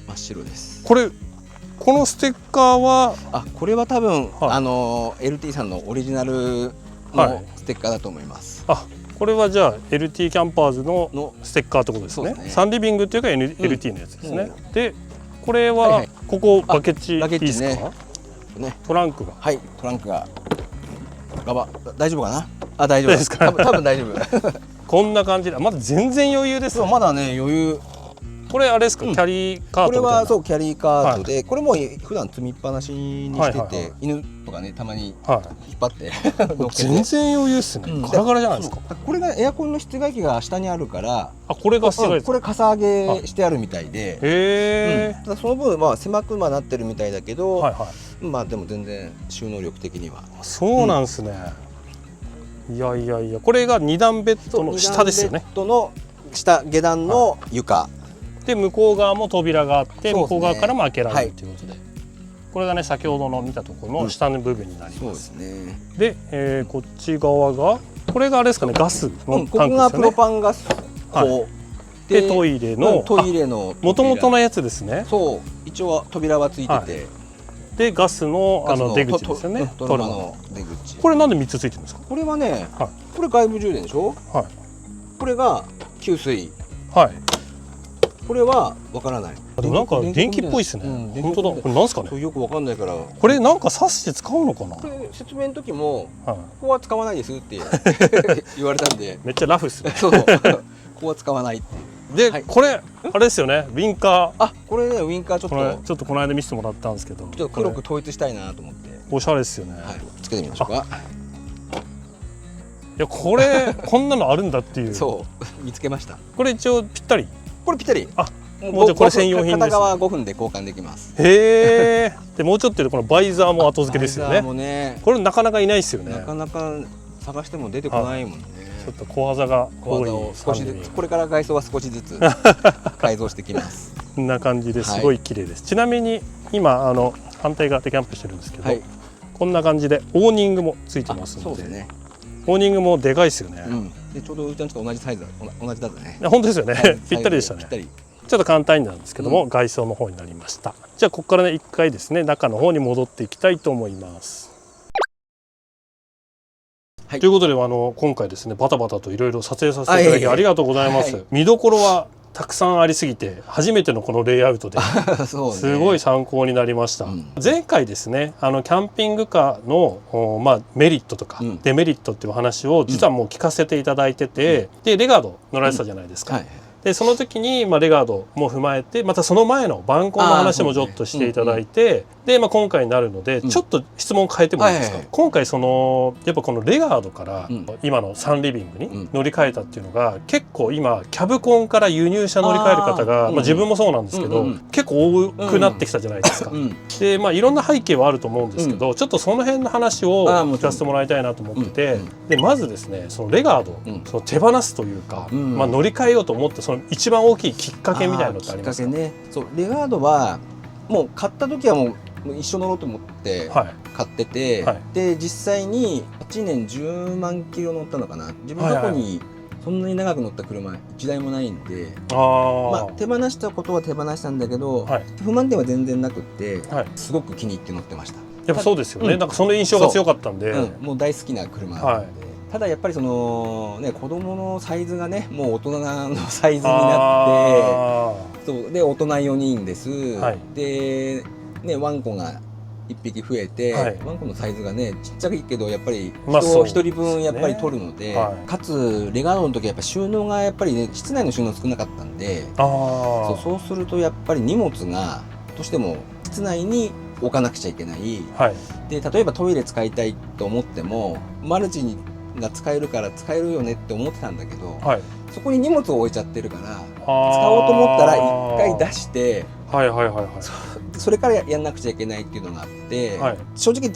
真っ白です。このステッカーはこれは多分LT さんのオリジナルのステッカーだと思います。これはじゃあ LT キャンパーズのステッカーってことですね。サンリビングっていうか LT のやつですね。でこれはここバケッチいいですか。トランクがトランクが大丈夫かな。大丈夫ですか。多分大丈夫。こんな感じでまだ全然余裕です。まだね余裕。これあれですか、キャリーカートみたいな。これはそうキャリーカートで、これも普段積みっぱなしにしてて、犬とかねたまに引っ張って乗っけて。全然余裕ですね。ガラガラじゃないですか。これがエアコンの室外機が下にあるから、これが室外機。これかさ上げしてあるみたいで、その分狭くなってるみたいだけど、でも全然収納力的には。そうなんですね。いやこれが2段ベッドの下ですよね。ベッドの下下段の床。で向こう側も扉があって向こう側からも開けられるということで、これがね先ほどの見たところの下の部分になります。で、こっち側がこれがあれですかね、ガスのタンクですよね。ここがプロパンガス庫でトイレの元々のやつですね。そう一応扉はついてて、でガスの出口ですよね。ドラマの出口。これなんで3つついてるんですか。これはね、これ外部充電でしょ。これが給水。これはわからない。でもなんか電気っぽいですね。本当だ。これなんですかね。よくわかんないから。これなんか挿して使うのかな。これ説明の時もここは使わないですって言われたんで。めっちゃラフですね。そう。ここは使わないって。でこれあれですよね。ウインカー。これねウインカーちょっとこの間見せてもらったんですけど。ちょっと黒く統一したいなと思って。おしゃれですよね。つけてみましょうか。やこれこんなのあるんだっていう。そう見つけました。これ一応ぴったり。これぴったり。あ、もうじゃこれ専用品です、ね。片側5分で交換できます。へえ。でもうちょっとでこのバイザーも後付けですよね。ね、これなかなかいないですよね。なかなか探しても出てこないもんね。ちょっと小技が多い。少しずつこれから外装は少しずつ改造してきます。こんな感じですごい綺麗です。ちなみに今反対側でキャンプしてるんですけど、こんな感じでオーニングもついてますので。そうですね。オーニングもでかいですよね。でちょうどうちのと同じサイズ同じだったね。本当ですよね。ぴったりでしたね。ちょっと簡単なんですけども、外装の方になりました。じゃあここからね一回ですね中の方に戻っていきたいと思います。ということで今回ですねバタバタといろいろ撮影させていただきありがとうございます。見どころはたくさんありすぎて初めてのこのレイアウトですごい参考になりました。前回ですねキャンピングカーのメリットとかデメリットっていう話を実はもう聞かせていただいてて、でレガード乗られてたじゃないですか。でその時にレガードも踏まえてまたその前のバンコンの話もちょっとしていただいて、で今回になるのでちょっと質問を変えてもいいですか。今回やっぱこのレガードから今のサンリビングに乗り換えたっていうのが結構今キャブコンから輸入車乗り換える方が自分もそうなんですけど結構多くなってきたじゃないですか。でいろんな背景はあると思うんですけど、ちょっとその辺の話を聞かせてもらいたいなと思ってて、でまずですねそのレガードその手放すというか乗り換えようと思ってその一番大きいきっかけみたいなのってありますか。そうレガードはもう買った時はもう一緒乗ろうと思って買ってて、で実際に8年10万キロ乗ったのかな。自分過去にそんなに長く乗った車1台もないんで、手放したことは手放したんだけど、不満点は全然なくって、すごく気に入って乗ってました。やっぱそうですよね。なんかその印象が強かったんで、もう大好きな車なんで。ただやっぱりそのね子供のサイズがねもう大人のサイズになってそうで大人4人です、でねワンコが1匹増えて、ワンコのサイズがねちっちゃいけどやっぱり人1人分やっぱり取るので、かつレガードの時はやっぱ収納がやっぱりね室内の収納少なかったんで、そうするとやっぱり荷物がどうしても室内に置かなくちゃいけない、で例えばトイレ使いたいと思ってもマルチにが使えるから使えるよねって思ってたんだけど、そこに荷物を置いちゃってるから使おうと思ったら一回出してそれからやんなくちゃいけないっていうのがあって、正直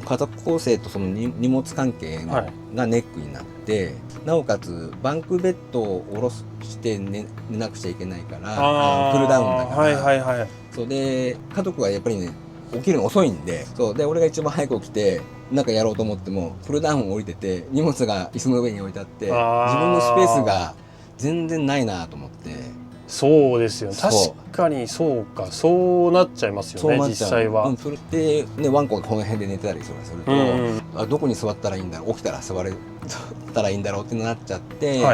家族構成とその荷物関係がネックになって、なおかつバンクベッドを下ろして寝なくちゃいけないからクールダウンだからそうで家族はやっぱりね起きるの遅いんで、そうで俺が一番早く起きてなんかやろうと思ってもクールダウン降りてて荷物が椅子の上に置いてあって自分のスペースが全然ないなと思って。そうですよね。確かにそうか、そうなっちゃいますよね実際は。それでねワンコがこの辺で寝てたりすると、どこに座ったらいいんだろう、起きたら座れたらいいんだろうってなっちゃって、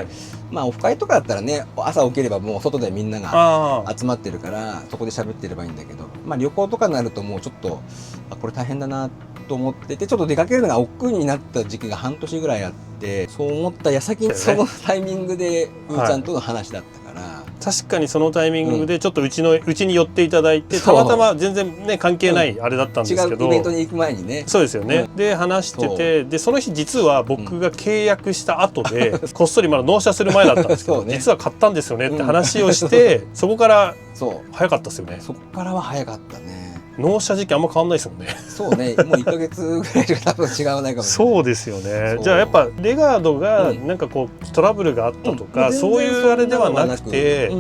オフ会とかだったらね朝起きればもう外でみんなが集まってるからそこで喋ってればいいんだけど、旅行とかになるともうちょっとこれ大変だなと思ってて、ちょっと出かけるのが億劫になった時期が半年ぐらいあって、そう思った矢先にそのタイミングでうーちゃんとの話だったから、確かにそのタイミングでちょっとうちに寄っていただいて、たまたま全然ね関係ないあれだったんですけど、違うイベントに行く前にね、そうですよね、で話してて、でその日実は僕が契約した後で、こっそりまだ納車する前だったんですけど、実は買ったんですよねって話をして、そこから早かったですよね。そこからは早かったね。納車時期あんま変わんないですもんね。そうね、もう1ヶ月ぐらいしか多分違わないかもしれない。そうですよね。じゃあやっぱレガードがなんかこうトラブルがあったとか、そういうあれではなくて、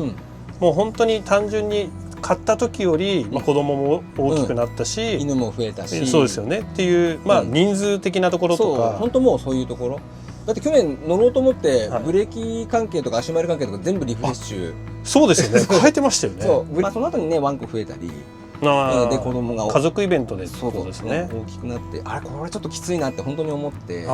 もう本当に単純に買った時より子供も大きくなったし、犬も増えたし、そうですよねっていう人数的なところとか、本当もうそういうところ。だって去年乗ろうと思ってブレーキ関係とか足回り関係とか全部リフレッシュ。そうですよね。変えてましたよね。そう。その後にねワンコ増えたり。で子供が家族イベントでそうですね、大きくなって、あれこれちょっときついなって本当に思って、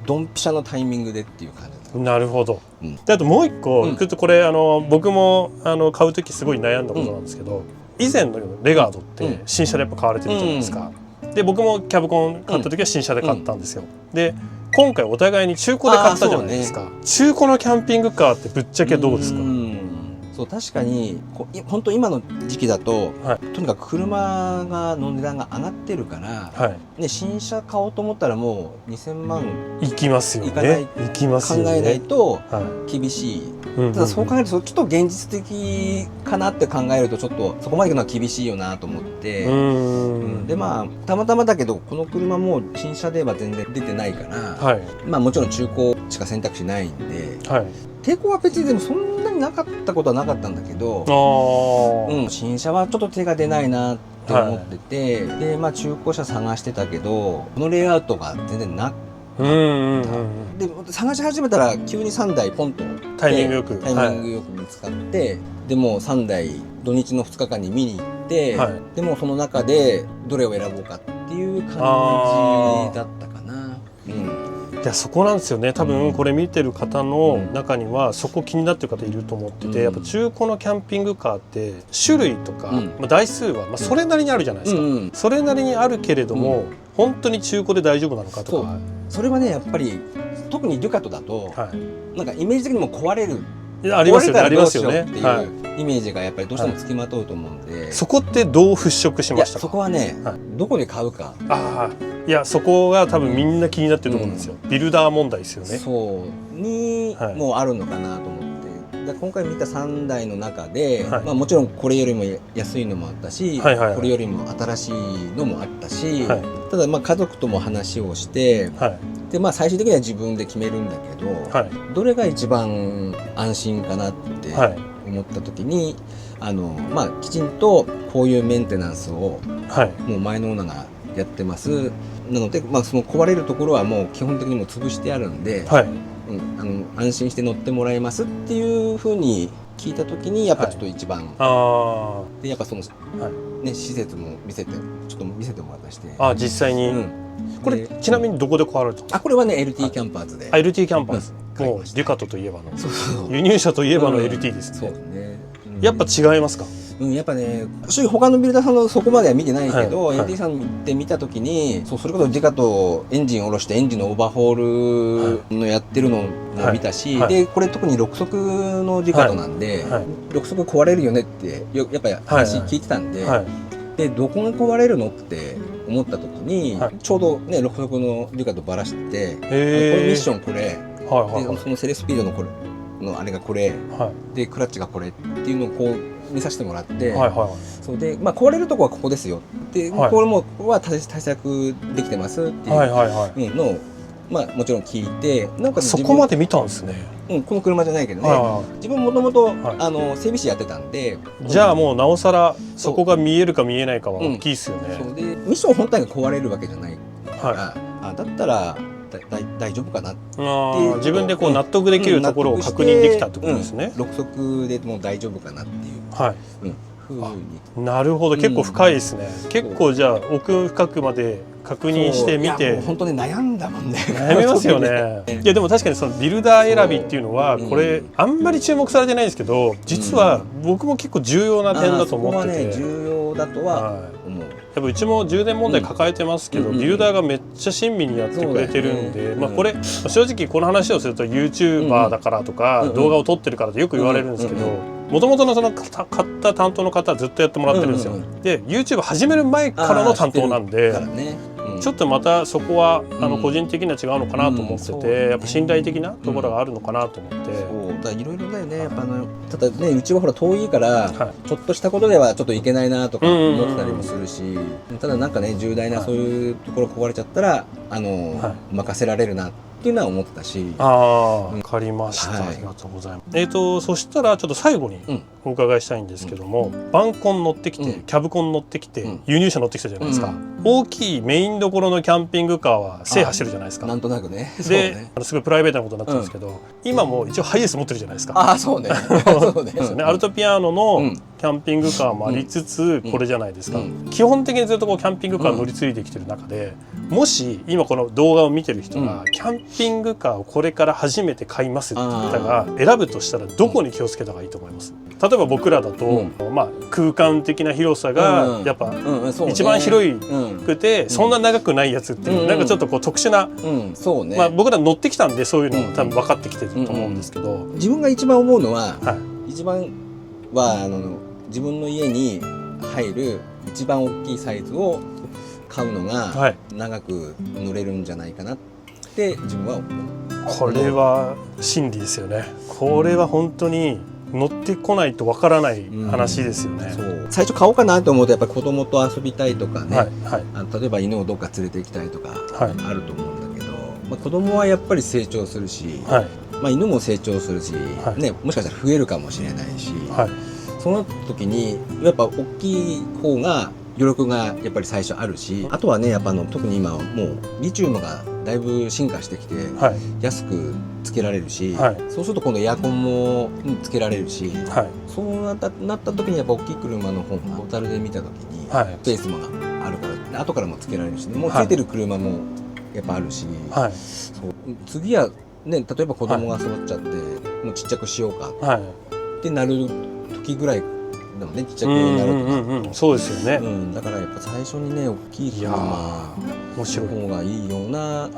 ドンピシャのタイミングでっていう感じ。なるほど。であともう一個、ちょっとこれ僕も買う時すごい悩んだことなんですけど、以前のレガードって新車でやっぱ買われてるじゃないですか。で僕もキャブコン買った時は新車で買ったんですよ。で今回お互いに中古で買ったじゃないですか。中古のキャンピングカーってぶっちゃけどうですか？そう確かに本当今の時期だと、とにかく車の値段が上がってるから、ね、新車買おうと思ったらもう2000万いきますよね。考えないと厳しい。ただそう考えるとちょっと現実的かなって考えるとちょっとそこまでいくのは厳しいよなと思って、でまあたまたまだけどこの車も新車では全然出てないから、まあもちろん中古しか選択肢ないんで、抵抗は別にでもそんなになかったことはなかったんだけど、新車はちょっと手が出ないなって思ってて、でまあ中古車探してたけどこのレイアウトが全然なくて。で探し始めたら急に3台ポンとタイミングよく見つかって、でもう3台土日の2日間に見に行って、でもその中でどれを選ぼうかっていう感じだったかな。いやそこなんですよね。多分これ見てる方の中にはそこ気になってる方いると思ってて、やっぱ中古のキャンピングカーって種類とか、台数はそれなりにあるじゃないですか。それなりにあるけれども、本当に中古で大丈夫なのかとか。それはねやっぱり特にデュカトだと、なんかイメージ的にも壊れる。ありますよね、ありますよねっていうイメージがやっぱりどうしてもつきまとうと思うんで、そこってどう払拭しましたか？そこはね、どこで買うか。いやそこが多分みんな気になってると思うんですよ。ビルダー問題ですよね。そうにもうあるのかなと思って、今回見た3台の中で、まあもちろんこれよりも安いのもあったし、これよりも新しいのもあったし、ただまあ家族とも話をして、でまあ最終的には自分で決めるんだけど、どれが一番安心かなって思った時に、まあきちんとこういうメンテナンスをもう前のオーナーがやってます。なので、まあ、その壊れるところはもう基本的にも潰してあるんで、安心して乗ってもらえますっていうふうに聞いた時にやっぱちょっと一番、でやっぱその、ね、施設もちょっと見せてもらったりして、実際に、これちなみにどこで買われたんですか？これはね LT キャンパーズで。LT キャンパーズ、もうデュカトといえばの輸入車といえばの LT ですね。やっぱ違いますか？やっぱね、他のビルダーさんのそこまでは見てないけど、LT さんで見たときに、それこそデュカトエンジン下ろしてエンジンのオーバーホールのやってるのも見たし、でこれ特に6速のデュカトなんで、6速壊れるよねってやっぱり話聞いてたんで、でどこが壊れるのって思ったときに、ちょうどね6速のデュカトばらして、これミッションこれ、でそのセレスピードのこれのあれがこれ、でクラッチがこれっていうのをこう見させてもらって、そうで、まあ、壊れるとこはここですよで、これもは対策できてますっていうのを、まあ、もちろん聞いて、なんかそこまで見たんですね。この車じゃないけどね、自分もともと整備士やってたんで、じゃあもうなおさらそこが見えるか見えないかは大きいですよね。そうでミッション本体が壊れるわけじゃないから、だったら大丈夫かなっていう、自分でこう納得できるところを確認できたってことですね。6速でもう大丈夫かなっていうふうに。なるほど、結構深いですね。結構じゃあ奥深くまで確認してみて、本当に悩んだもんね。悩みますよね。いやでも確かにそのビルダー選びっていうのはこれあんまり注目されてないんですけど、実は僕も結構重要な点だと思ってて、重要だとは思う。やっぱうちも充電問題抱えてますけど、ビルダーがめっちゃ親身にやってくれてるんで、まあこれ正直この話をすると YouTuber だからとか動画を撮ってるからってよく言われるんですけど、もともとのその買った担当の方はずっとやってもらってるんですよ。で YouTube 始める前からの担当なんで、ちょっとまたそこは個人的には違うのかなと思ってて、やっぱ信頼的なところがあるのかなと思って。いろいろだよね。やっぱただね、うちはほら遠いから、ちょっとしたことではちょっといけないなとか思ってたりもするし、ただなんかね重大なそういうところ壊れちゃったら任せられるなっていうのは思ってたし。わかりました。ありがとうございます。そしたらちょっと最後にお伺いしたいんですけども、バンコン乗ってきて、キャブコン乗ってきて、輸入車乗ってきたじゃないですか。大きいメインどころのキャンピングカーは制覇してるじゃないですか。なんとなくね。ですごいプライベートなことになってるんですけど、今も一応ハイエース持ってるじゃないですか。そうね。アルトピアノのキャンピングカーもありつつこれじゃないですか。基本的にずっとこうキャンピングカー乗り継いできてる中で、もし今この動画を見てる人がキャンピングカーをこれから初めて買いますって言ったが選ぶとしたらどこに気をつけた方がいいと思います？例えば僕らだと、まあ空間的な広さがやっぱ一番広くてそんな長くないやつっていうなんかちょっとこう特殊な、まあ僕ら乗ってきたんでそういうのも多分分かってきてると思うんですけど、自分が一番思うのは、一番は自分の家に入る一番大きいサイズを買うのが長く乗れるんじゃないかなって自分は思う。これは真理ですよね。これは本当に乗ってこないとわからない話ですよね。そう最初買おうかなと思うとやっぱり子供と遊びたいとかね、はい例えば犬をどっか連れて行きたいとかあると思うんだけど、子供はやっぱり成長するし、犬も成長するし、ね、もしかしたら増えるかもしれないし、その時にやっぱ大きい方が余力がやっぱり最初あるし、あとはねやっぱ特に今はもうリチウムがだいぶ進化してきて、安くつけられるし、そうすると今度エアコンもつけられるし、そうなった時にやっぱ大きい車の方がトータルで見た時にスペースもあるから後からもつけられるし、ね、もうついてる車もやっぱあるし、そう次はね例えば子供が育っちゃって、もうちっちゃくしようかってなる時ぐらいでもね、ちっちゃくなるとか、そうですよね、だからやっぱ最初にね大きい車の方がいいような、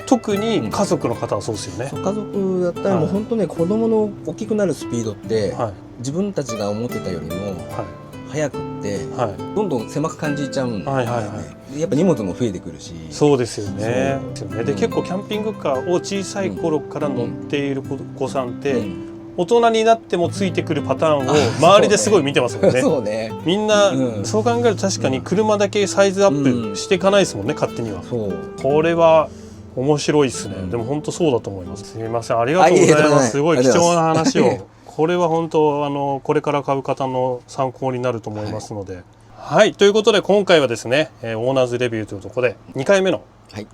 特に家族の方はそうですよね。家族だったらもう本当ね子供の大きくなるスピードって、自分たちが思ってたよりも速くって、どんどん狭く感じちゃうんだよね。やっぱ荷物も増えてくるし。そうですよね。で結構キャンピングカーを小さい頃から乗っているお子さんって、大人になってもついてくるパターンを周りですごい見てますもんね。そうね。みんな、そう考えると確かに車だけサイズアップしていかないですもんね、勝手には。これは面白いですね。でも本当そうだと思います。すみません、ありがとうございます。すごい貴重な話を。これは本当これから買う方の参考になると思いますので。はい、ということで今回はですね、オーナーズレビューというところで2回目の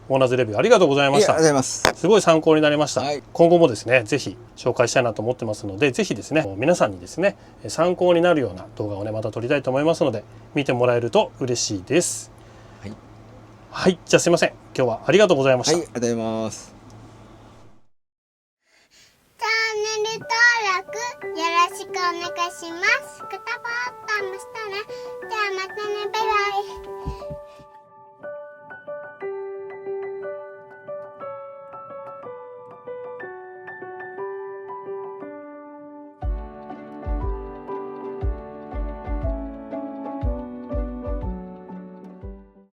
オーナーズレビューありがとうございました。ありがとうございます。すごい参考になりました。今後もですね、ぜひ紹介したいなと思ってますので、ぜひですね、皆さんにですね、参考になるような動画をね、また撮りたいと思いますので、見てもらえると嬉しいです。はい、じゃあすいません。今日はありがとうございました。ありがとうございます。チャンネル登録よろしくお願いします。グッドボタンもしたね。じゃあまたね、バイバイ。